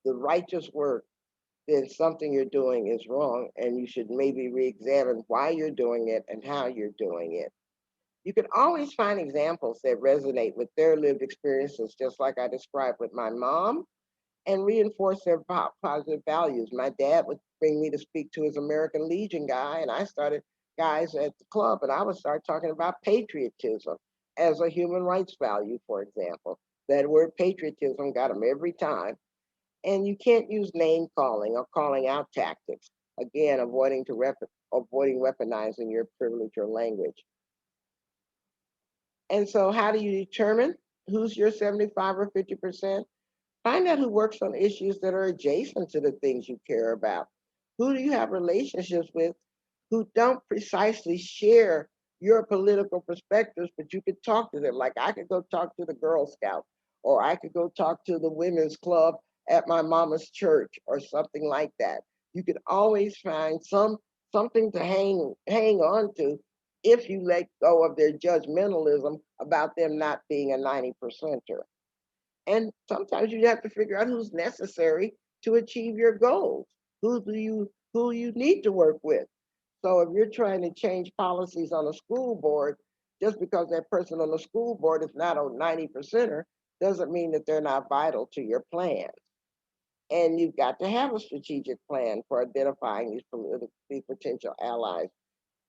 the righteous work, then something you're doing is wrong, and you should maybe re-examine why you're doing it and how you're doing it. You can always find examples that resonate with their lived experiences, just like I described with my mom, and reinforce their positive values. My dad would bring me to speak to his American Legion guy, and I started guys at the club, and I would start talking about patriotism as a human rights value, for example. That word patriotism got them every time. And you can't use name calling or calling out tactics. Again, avoiding weaponizing your privilege or language. And so how do you determine who's your 75 or 50%? Find out who works on issues that are adjacent to the things you care about. Who do you have relationships with who don't precisely share your political perspectives, but you could talk to them? Like I could go talk to the Girl Scouts, or I could go talk to the women's club at my mama's church, or something like that. You could always find something to hang on to if you let go of their judgmentalism about them not being a 90 percenter. And sometimes you have to figure out who's necessary to achieve your goals. Who you need to work with. So if you're trying to change policies on a school board, just because that person on the school board is not a 90 percenter doesn't mean that they're not vital to your plan. And you've got to have a strategic plan for identifying these potential allies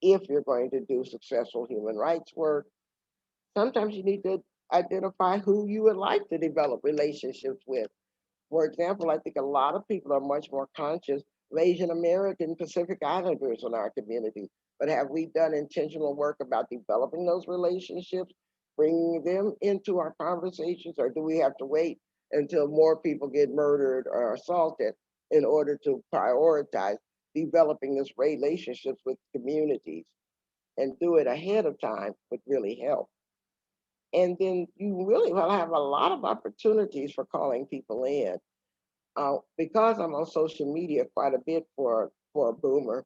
if you're going to do successful human rights work. Sometimes you need to identify who you would like to develop relationships with. For example, I think a lot of people are much more conscious of Asian American Pacific Islanders in our community. But have we done intentional work about developing those relationships, bringing them into our conversations, or do we have to wait until more people get murdered or assaulted in order to prioritize developing this relationships with communities, and do it ahead of time would really help. And then you really will have a lot of opportunities for calling people in. Because I'm on social media quite a bit for a boomer,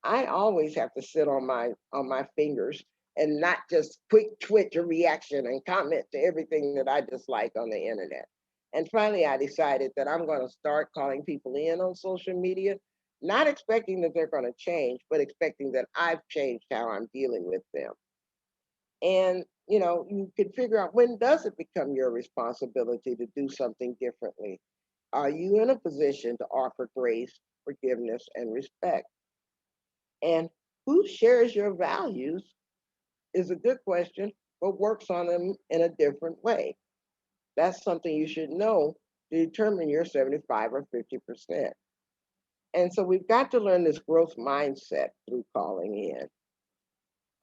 I always have to sit on my fingers and not just quick twitch a reaction and comment to everything that I dislike on the internet. And finally, I decided that I'm going to start calling people in on social media, not expecting that they're going to change, but expecting that I've changed how I'm dealing with them. And you could figure out, when does it become your responsibility to do something differently? Are you in a position to offer grace, forgiveness, and respect? And who shares your values is a good question, but works on them in a different way. That's something you should know to determine your 75 or 50%. And so we've got to learn this growth mindset through calling in.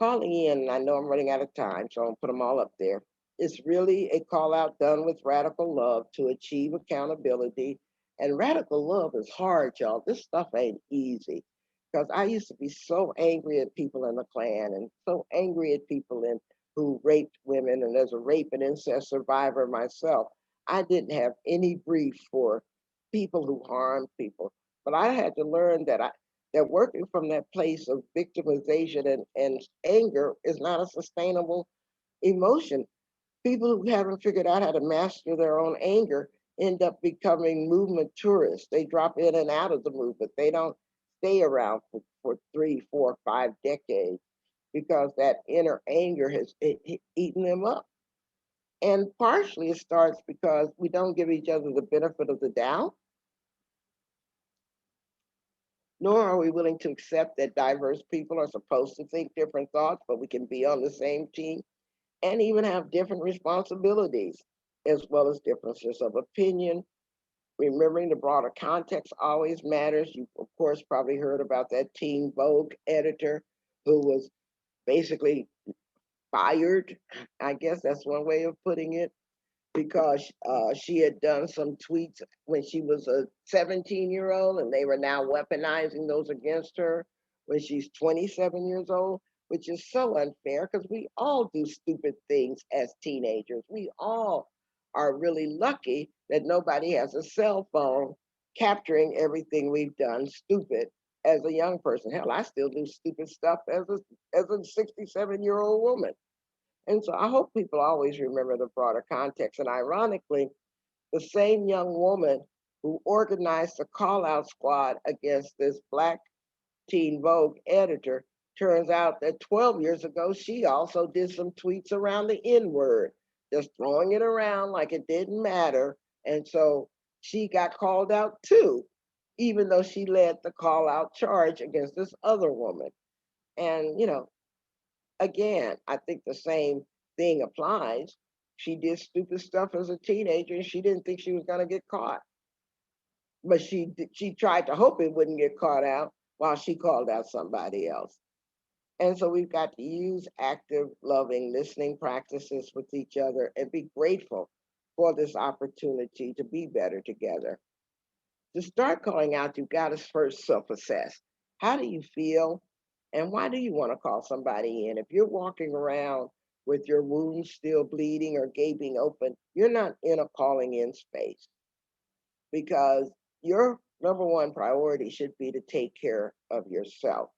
Calling in, and I know I'm running out of time, so I'll put them all up there. It's really a call out done with radical love to achieve accountability. And radical love is hard, y'all. This stuff ain't easy. Because I used to be so angry at people in the Klan, and so angry at people who raped women. And as a rape and incest survivor myself, I didn't have any grief for people who harmed people. But I had to learn that working from that place of victimization and anger is not a sustainable emotion. People who haven't figured out how to master their own anger end up becoming movement tourists. They drop in and out of the movement. They don't stay around for 3, 4, 5 decades because that inner anger has eaten them up. And partially it starts because we don't give each other the benefit of the doubt, nor are we willing to accept that diverse people are supposed to think different thoughts, but we can be on the same team and even have different responsibilities, as well as differences of opinion. Remembering the broader context always matters. You, of course, probably heard about that Teen Vogue editor who was basically fired. I guess that's one way of putting it, because she had done some tweets when she was a 17-year-old, and they were now weaponizing those against her when she's 27 years old, which is so unfair because we all do stupid things as teenagers. We all are really lucky that nobody has a cell phone capturing everything we've done stupid as a young person. Hell, I still do stupid stuff as a 67-year-old woman. And so I hope people always remember the broader context. And ironically, the same young woman who organized the call out squad against this Black Teen Vogue editor, turns out that 12 years ago, she also did some tweets around the N word, just throwing it around like it didn't matter. And so she got called out too, even though she led the call out charge against this other woman. And, again, I think the same thing applies. She did stupid stuff as a teenager, and she didn't think she was going to get caught, but she tried to hope it wouldn't get caught out while she called out somebody else. And so we've got to use active, loving, listening practices with each other and be grateful for this opportunity to be better together. To start calling out, you've got to first self assess. How do you feel? And why do you want to call somebody in? If you're walking around with your wounds still bleeding or gaping open, you're not in a calling in space, because your number one priority should be to take care of yourself.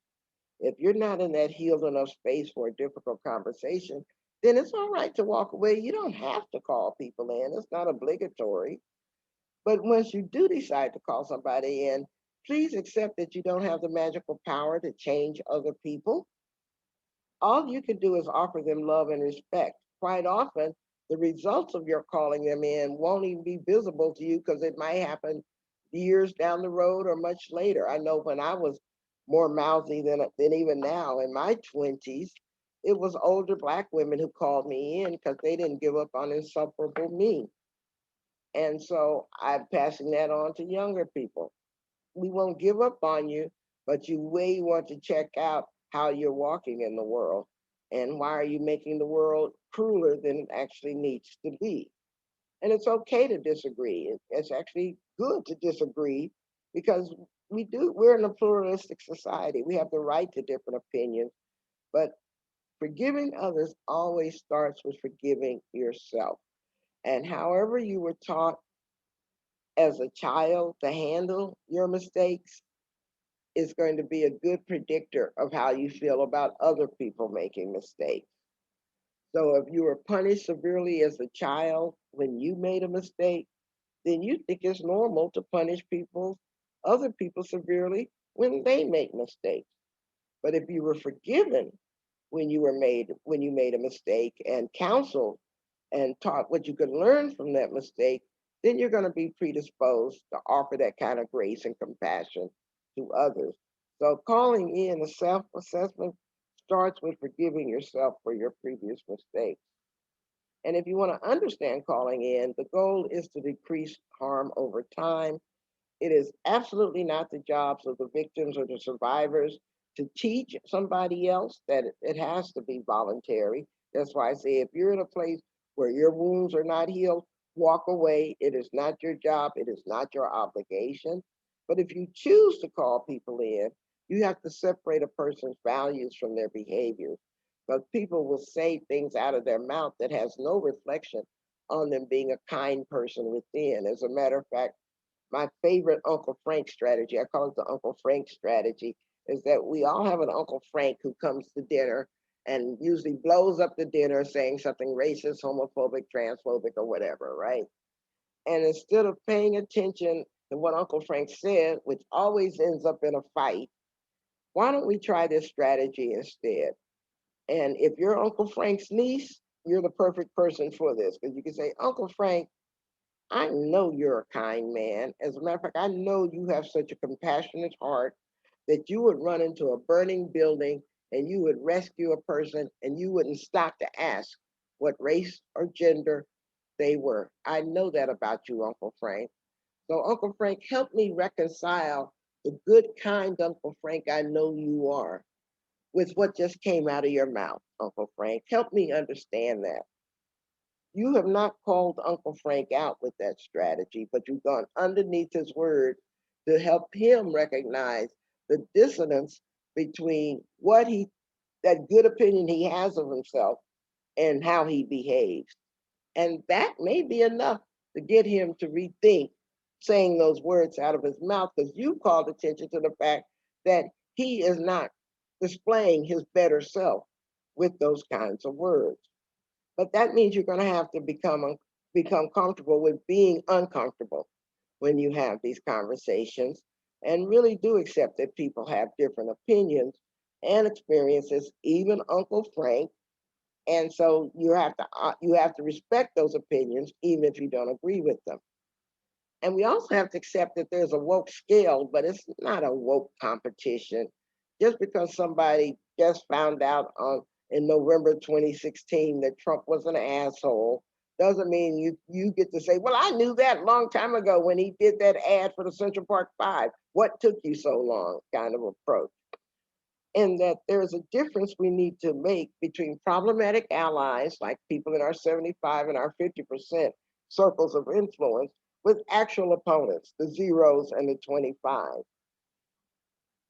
If you're not in that healed enough space for a difficult conversation, then it's all right to walk away. You don't have to call people in, it's not obligatory. But once you do decide to call somebody in, please accept that you don't have the magical power to change other people. All you can do is offer them love and respect. Quite often, the results of your calling them in won't even be visible to you because it might happen years down the road or much later. I know when I was more mouthy than even now in my 20s, it was older Black women who called me in because they didn't give up on insufferable me. And so I'm passing that on to younger people. We won't give up on you, but you may want to check out how you're walking in the world and why are you making the world crueler than it actually needs to be. And it's okay to disagree. It's actually good to disagree because we're in a pluralistic society. We have the right to different opinions, but forgiving others always starts with forgiving yourself. And however you were taught as a child to handle your mistakes is going to be a good predictor of how you feel about other people making mistakes. So if you were punished severely as a child when you made a mistake, then you think it's normal to punish other people severely when they make mistakes. But if you were forgiven when you made a mistake and counseled and taught what you could learn from that mistake, then you're going to be predisposed to offer that kind of grace and compassion to others. So calling in a self-assessment starts with forgiving yourself for your previous mistakes. And if you want to understand calling in, the goal is to decrease harm over time. It is absolutely not the jobs of the victims or the survivors to teach somebody else that it has to be voluntary. That's why I say if you're in a place where your wounds are not healed, walk away. It is not your job, it is not your obligation. But if you choose to call people in, you have to separate a person's values from their behaviors. Because people will say things out of their mouth that has no reflection on them being a kind person within. As a matter of fact, my favorite Uncle Frank strategy, I call it the Uncle Frank strategy, is that we all have an Uncle Frank who comes to dinner and usually blows up the dinner saying something racist, homophobic, transphobic, or whatever, right? And instead of paying attention to what Uncle Frank said, which always ends up in a fight, why don't we try this strategy instead? And if you're Uncle Frank's niece, you're the perfect person for this because you can say, Uncle Frank, I know you're a kind man. As a matter of fact, I know you have such a compassionate heart that you would run into a burning building and you would rescue a person and you wouldn't stop to ask what race or gender they were. I know that about you, Uncle Frank. So, Uncle Frank, help me reconcile the good, kind Uncle Frank I know you are with what just came out of your mouth, Uncle Frank. Help me understand that. You have not called Uncle Frank out with that strategy, but you've gone underneath his word to help him recognize the dissonance between that good opinion he has of himself and how he behaves. And that may be enough to get him to rethink saying those words out of his mouth because you called attention to the fact that he is not displaying his better self with those kinds of words. But that means you're going to have to become comfortable with being uncomfortable when you have these conversations, and really do accept that people have different opinions and experiences, even Uncle Frank. And so you have to respect those opinions, even if you don't agree with them. And we also have to accept that there's a woke scale, but it's not a woke competition. Just because somebody just found out in November 2016 that Trump was an asshole doesn't mean you get to say, well, I knew that a long time ago when he did that ad for the Central Park Five. What took you so long? Kind of approach. And that there's a difference we need to make between problematic allies, like people in our 75 and our 50%, circles of influence with actual opponents, the zeros and the 25.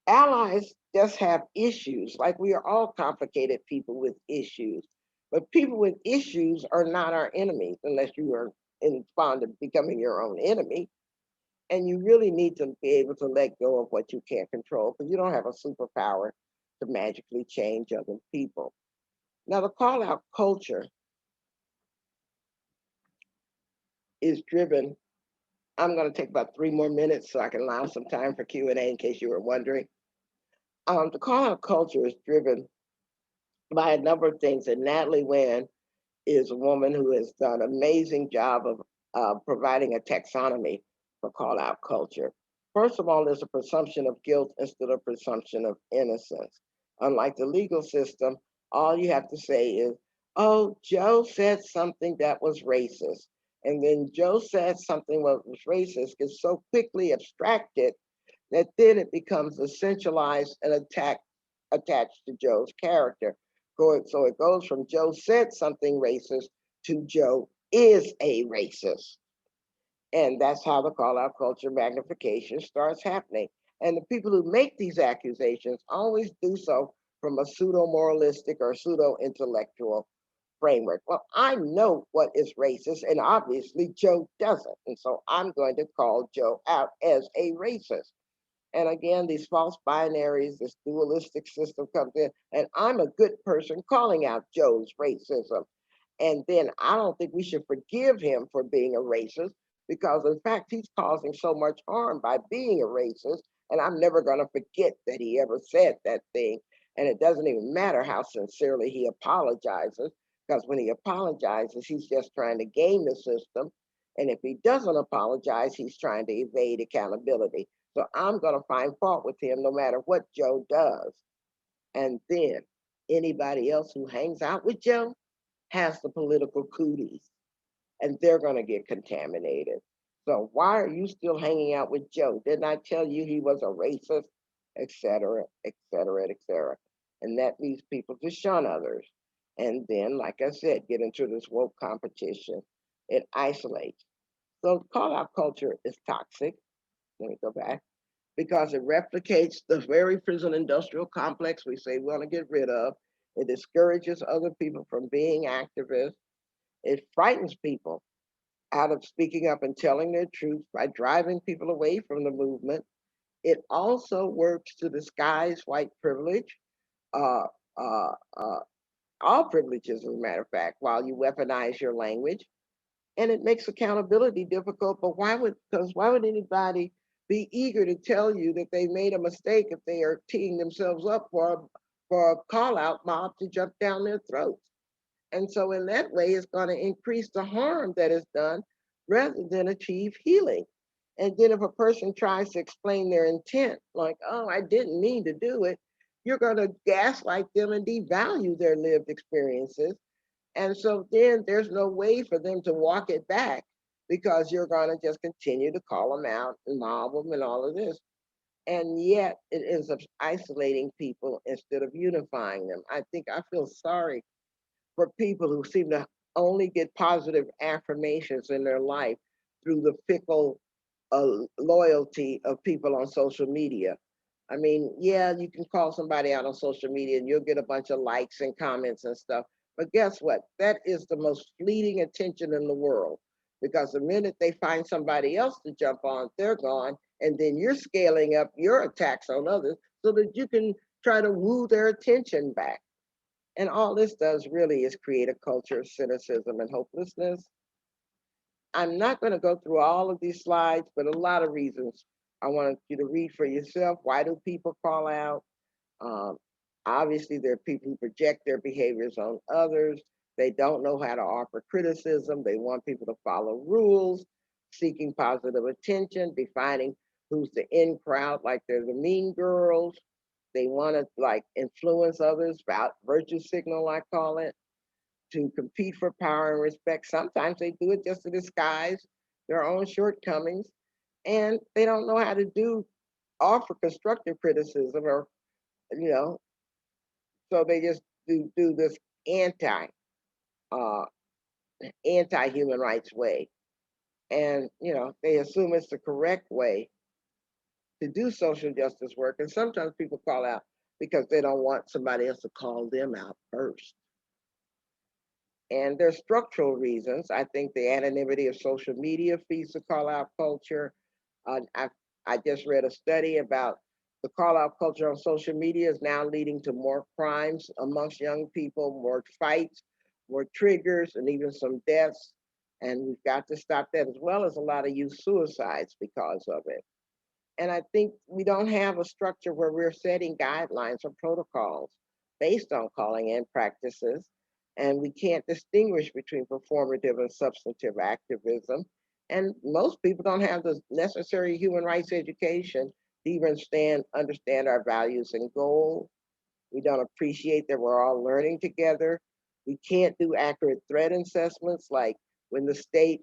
Allies just have issues, like we are all complicated people with issues. But people with issues are not our enemies unless you are in fond of becoming your own enemy. And you really need to be able to let go of what you can't control because you don't have a superpower to magically change other people. Now, the call out culture is driven. I'm going to take about 3 more minutes so I can allow some time for Q&A in case you were wondering. The call out culture is driven by a number of things, and Natalie Wynn is a woman who has done an amazing job of providing a taxonomy for call out culture. First of all, there's a presumption of guilt instead of presumption of innocence. Unlike the legal system, all you have to say is, oh, Joe said something that was racist. And then Joe said something that was racist gets so quickly abstracted that then it becomes essentialized and attached to Joe's character. So it goes from Joe said something racist to Joe is a racist. And that's how the call out culture magnification starts happening. And the people who make these accusations always do so from a pseudo moralistic or pseudo intellectual framework. Well, I know what is racist, and obviously Joe doesn't. And so I'm going to call Joe out as a racist. And again, these false binaries, this dualistic system comes in, and I'm a good person calling out Joe's racism. And then I don't think we should forgive him for being a racist because, in fact, he's causing so much harm by being a racist. And I'm never going to forget that he ever said that thing. And it doesn't even matter how sincerely he apologizes, because when he apologizes, he's just trying to game the system. And if he doesn't apologize, he's trying to evade accountability. So I'm going to find fault with him no matter what Joe does. And then anybody else who hangs out with Joe has the political cooties, and they're going to get contaminated. So why are you still hanging out with Joe? Didn't I tell you he was a racist, et cetera, et cetera, et cetera? And that leads people to shun others. And then, like I said, get into this woke competition. It isolates. So call out culture is toxic. Let me go back because it replicates the very prison industrial complex we say we want to get rid of. It discourages other people from being activists. It frightens people out of speaking up and telling their truth by driving people away from the movement. It also works to disguise white privilege, uh, uh, uh, all privileges, as a matter of fact, while you weaponize your language. And it makes accountability difficult. But why would anybody be eager to tell you that they made a mistake if they are teeing themselves up for a call out mob to jump down their throats? And so in that way, it's going to increase the harm that is done rather than achieve healing. And then if a person tries to explain their intent, like, oh, I didn't mean to do it, you're going to gaslight them and devalue their lived experiences. And so then there's no way for them to walk it back because you're going to just continue to call them out and mob them and all of this. And yet it ends up isolating people instead of unifying them. I feel sorry for people who seem to only get positive affirmations in their life through the fickle loyalty of people on social media. I mean, yeah, you can call somebody out on social media and you'll get a bunch of likes and comments and stuff. But guess what? That is the most fleeting attention in the world because the minute they find somebody else to jump on, they're gone. And then you're scaling up your attacks on others so that you can try to woo their attention back. And all this does really is create a culture of cynicism and hopelessness. I'm not going to go through all of these slides, but a lot of reasons I want you to read for yourself. Why do people call out? Um, Obviously, there are people who project their behaviors on others. They don't know how to offer criticism. They want people to follow rules, seeking positive attention, defining who's the in crowd, like they're the mean girls. They want to like influence others, virtue signal, I call it, to compete for power and respect. Sometimes they do it just to disguise their own shortcomings, and they don't know how to offer constructive criticism, or you know, so they just do this anti uh, anti human rights way. And, they assume it's the correct way to do social justice work. And sometimes people call out because they don't want somebody else to call them out first. And there's structural reasons. I think the anonymity of social media feeds the call out culture. I just read a study about the call out culture on social media is now leading to more crimes amongst young people, more fights, more triggers, and even some deaths. And we've got to stop that, as well as a lot of youth suicides because of it. And I think we don't have a structure where we're setting guidelines or protocols based on calling in practices. And we can't distinguish between performative and substantive activism. And most people don't have the necessary human rights education to even understand our values and goals. We don't appreciate that we're all learning together. We can't do accurate threat assessments, like when the state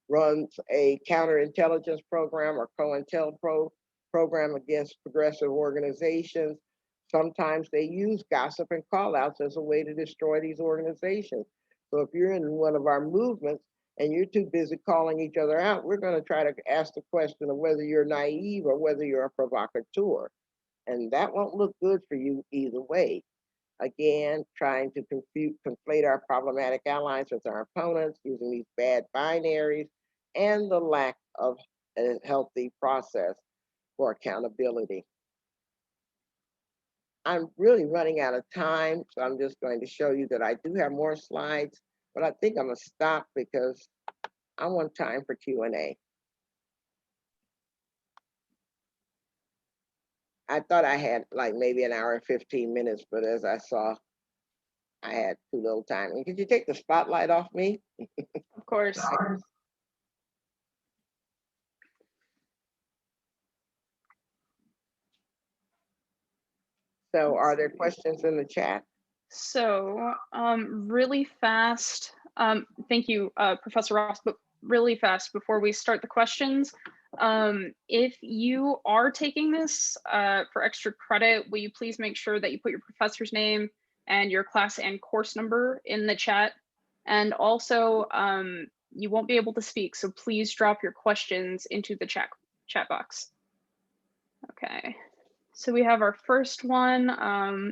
runs a counterintelligence program or COINTELPRO program against progressive organizations. Sometimes they use gossip and callouts as a way to destroy these organizations. So if you're in one of our movements and you're too busy calling each other out, we're going to try to ask the question of whether you're naive or whether you're a provocateur. And that won't look good for you either way. Again, trying to conflate our problematic allies with our opponents, using these bad binaries, and the lack of a healthy process for accountability. I'm really running out of time, so I'm just going to show you that I do have more slides, but I think I'm gonna stop because I want time for Q&A. I thought I had like maybe an hour and 15 minutes, but as I saw, I had too little time. And could you take the spotlight off me?
Of course.
So are there questions in the chat?
So really fast, thank you, Professor Ross, but really fast before we start the questions, if you are taking this for extra credit, will you please make sure that you put your professor's name and your class and course number in the chat? And also, you won't be able to speak, so please drop your questions into the chat box. Okay. So we have our first one.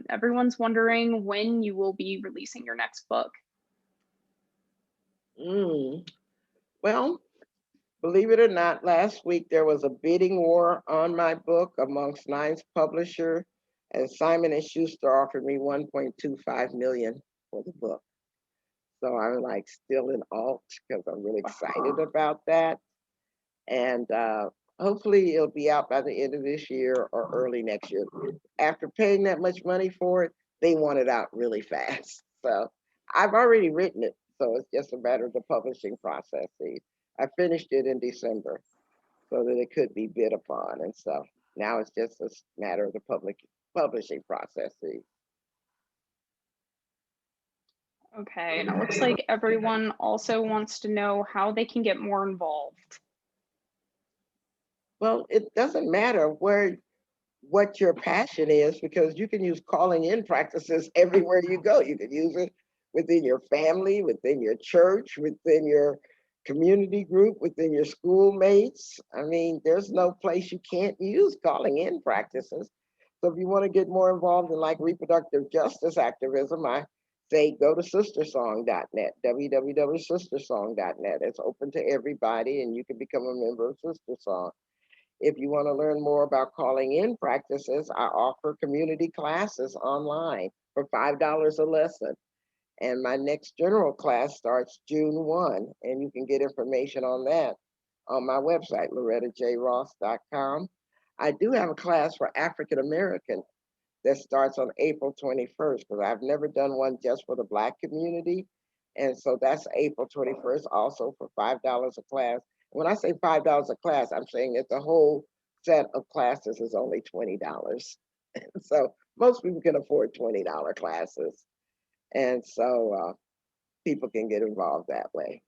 Everyone's wondering when you will be releasing your next book.
Well, believe it or not, last week there was a bidding war on my book amongst 9 publishers, and Simon & Schuster offered me $1.25 million for the book. So I'm like still in alt because I'm really excited about that. And hopefully it'll be out by the end of this year or early next year. After paying that much money for it, they want it out really fast. So I've already written it. So it's just a matter of the publishing process. I finished it in December so that it could be bid upon. And so now it's just a matter of the publishing process.
Okay, and it looks like everyone also wants to know how they can get more involved.
Well, it doesn't matter what your passion is, because you can use calling in practices everywhere you go. You can use it within your family, within your church, within your community group, within your schoolmates. I mean, there's no place you can't use calling in practices. So if you want to get more involved in like reproductive justice activism, I say go to sistersong.net, www.sistersong.net. It's open to everybody and you can become a member of Sister Song. If you want to learn more about calling in practices, I offer community classes online for $5 a lesson. And my next general class starts June 1, and you can get information on that on my website, lorettajross.com. I do have a class for African American that starts on April 21st, because I've never done one just for the Black community. And so that's April 21st, also for $5 a class. When I say $5 a class, I'm saying that the whole set of classes is only $20. So most people can afford $20 classes. And so people can get involved that way.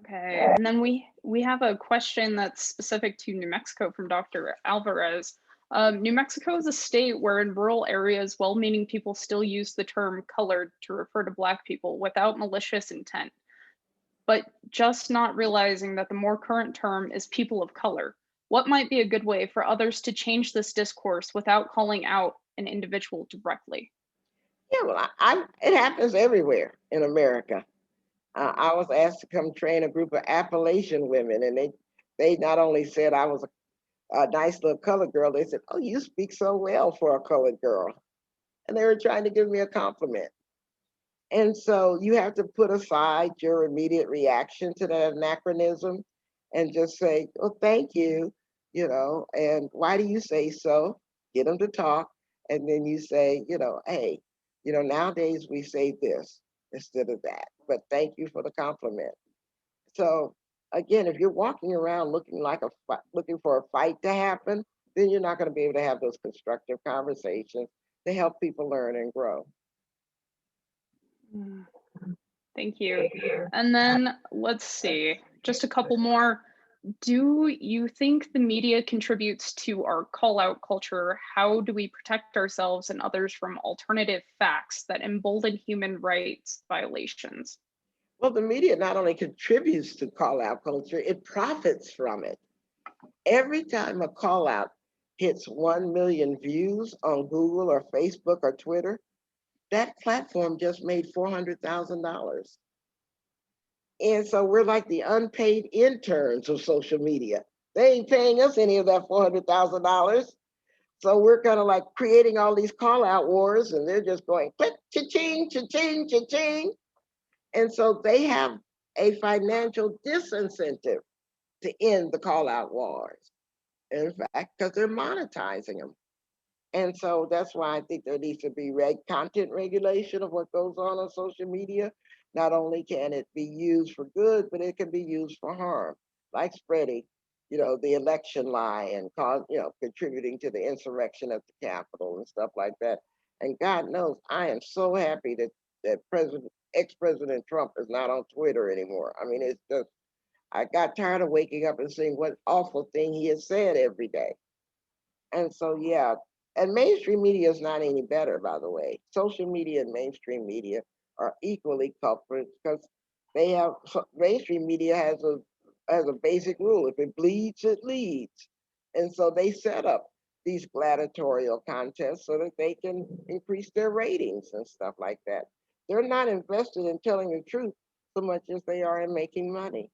Okay, and then we have a question that's specific to New Mexico from Dr. Alvarez. New Mexico is a state where in rural areas, well-meaning people still use the term colored to refer to Black people without malicious intent. but just not realizing that the more current term is people of color. What might be a good way for others to change this discourse without calling out an individual directly?
Yeah, well, it happens everywhere in America. I was asked to come train a group of Appalachian women, and they not only said I was a nice little colored girl, they said, "Oh, you speak so well for a colored girl," and they were trying to give me a compliment. And so you have to put aside your immediate reaction to that anachronism and just say, "Oh, thank you," and why do you say so? Get them to talk. And then you say, "Hey, nowadays we say this instead of that, but thank you for the compliment." So again, if you're walking around looking for a fight to happen, then you're not going to be able to have those constructive conversations to help people learn and grow.
Mm, thank you. And then let's see, just a couple more. Do you think the media contributes to our call out culture? How do we protect ourselves and others from alternative facts that embolden human rights violations?
Well, the media not only contributes to call out culture, it profits from it. Every time a call out hits 1 million views on Google or Facebook or Twitter, that platform just made $400,000. And so we're like the unpaid interns of social media. They ain't paying us any of that $400,000. So we're kind of like creating all these call out wars, and they're just going click, cha-ching, cha-ching, cha-ching. And so they have a financial disincentive to end the call out wars. In fact, because they're monetizing them. And so that's why I think there needs to be content regulation of what goes on social media. Not only can it be used for good, but it can be used for harm, like spreading, the election lie and contributing to the insurrection at the Capitol and stuff like that. And God knows, I am so happy that ex-President Trump is not on Twitter anymore. I mean, it's just, I got tired of waking up and seeing what awful thing he has said every day. And so, yeah, and mainstream media is not any better, by the way. Social media and mainstream media are equally culprits because mainstream media has a basic rule: if it bleeds, it leads. And so they set up these gladiatorial contests so that they can increase their ratings and stuff like that. They're not invested in telling the truth so much as they are in making money.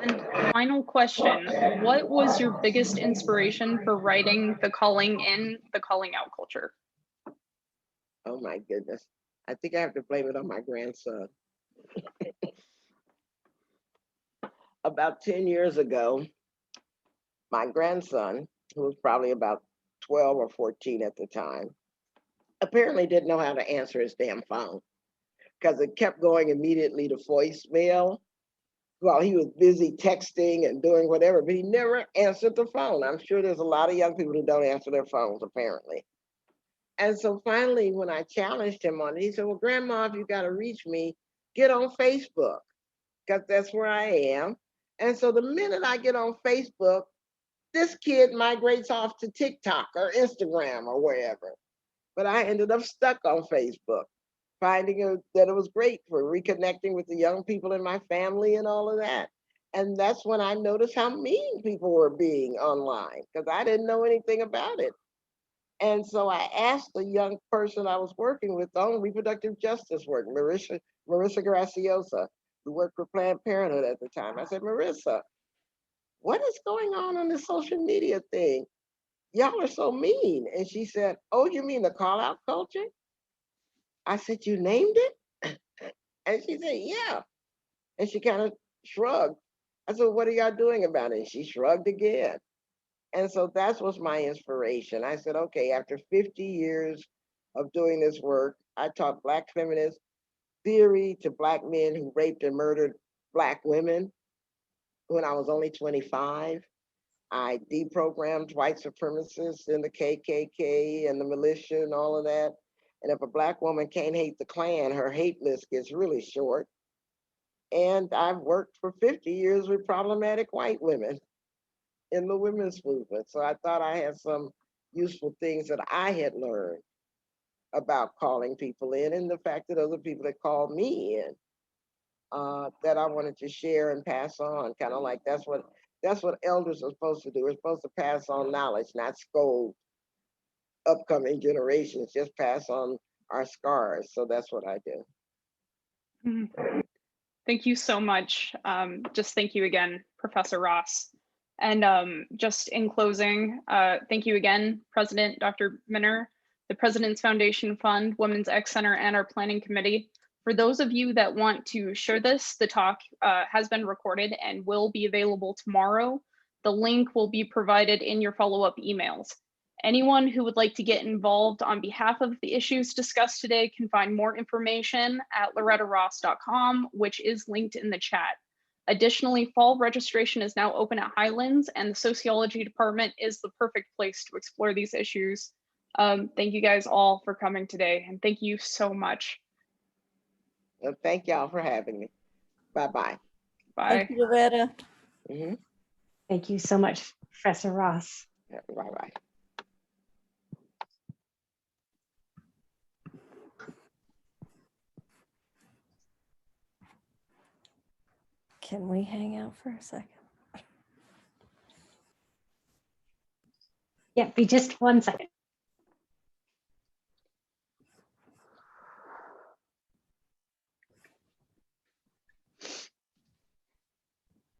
And final question, what was your biggest inspiration for writing the calling in, the calling out culture?
Oh my goodness. I think I have to blame it on my grandson. About 10 years ago, my grandson, who was probably about 12 or 14 at the time, apparently didn't know how to answer his damn phone because it kept going immediately to voicemail while he was busy texting and doing whatever, but he never answered the phone. I'm sure there's a lot of young people who don't answer their phones, apparently. And so finally, when I challenged him on it, he said, "Well, Grandma, if you got to reach me, get on Facebook because that's where I am." And so the minute I get on Facebook, this kid migrates off to TikTok or Instagram or wherever. But I ended up stuck on Facebook, finding that it was great for reconnecting with the young people in my family and all of that. And that's when I noticed how mean people were being online because I didn't know anything about it. And so I asked the young person I was working with on reproductive justice work, Marissa Graciosa, who worked for Planned Parenthood at the time. I said, "Marissa, what is going on this social media thing? Y'all are so mean." And she said, "Oh, you mean the call out culture?" I said, "You named it?" And she said, "Yeah." And she kind of shrugged. I said, "What are y'all doing about it?" And she shrugged again. And so that was my inspiration. I said, okay, after 50 years of doing this work, I taught Black feminist theory to Black men who raped and murdered Black women when I was only 25. I deprogrammed white supremacists in the KKK and the militia and all of that. And if a Black woman can't hate the Klan, her hate list gets really short. And I've worked for 50 years with problematic white women in the women's movement. So I thought I had some useful things that I had learned about calling people in, and the fact that other people that called me in that I wanted to share and pass on. Kind of like that's what elders are supposed to do. We're supposed to pass on knowledge, not scold upcoming generations. Just pass on our scars. So that's what I do.
Mhm. Thank you so much. Just thank you again, Professor Ross. And just in closing, thank you again, President Dr. Minner, the President's Foundation Fund, Women's X Center, and our planning committee. For those of you that want to share this, the talk has been recorded and will be available tomorrow. The link will be provided in your follow-up emails. Anyone who would like to get involved on behalf of the issues discussed today can find more information at lorettaross.com, which is linked in the chat. Additionally, fall registration is now open at Highlands, and the sociology department is the perfect place to explore these issues. Thank you guys all for coming today, and thank you so much.
Well, thank y'all for having me. Bye-bye.
Bye.
Thank you, Loretta.
Thank you so much, Professor Ross.
Bye-bye.
Can we hang out for a second?
Yeah, be just 1 second.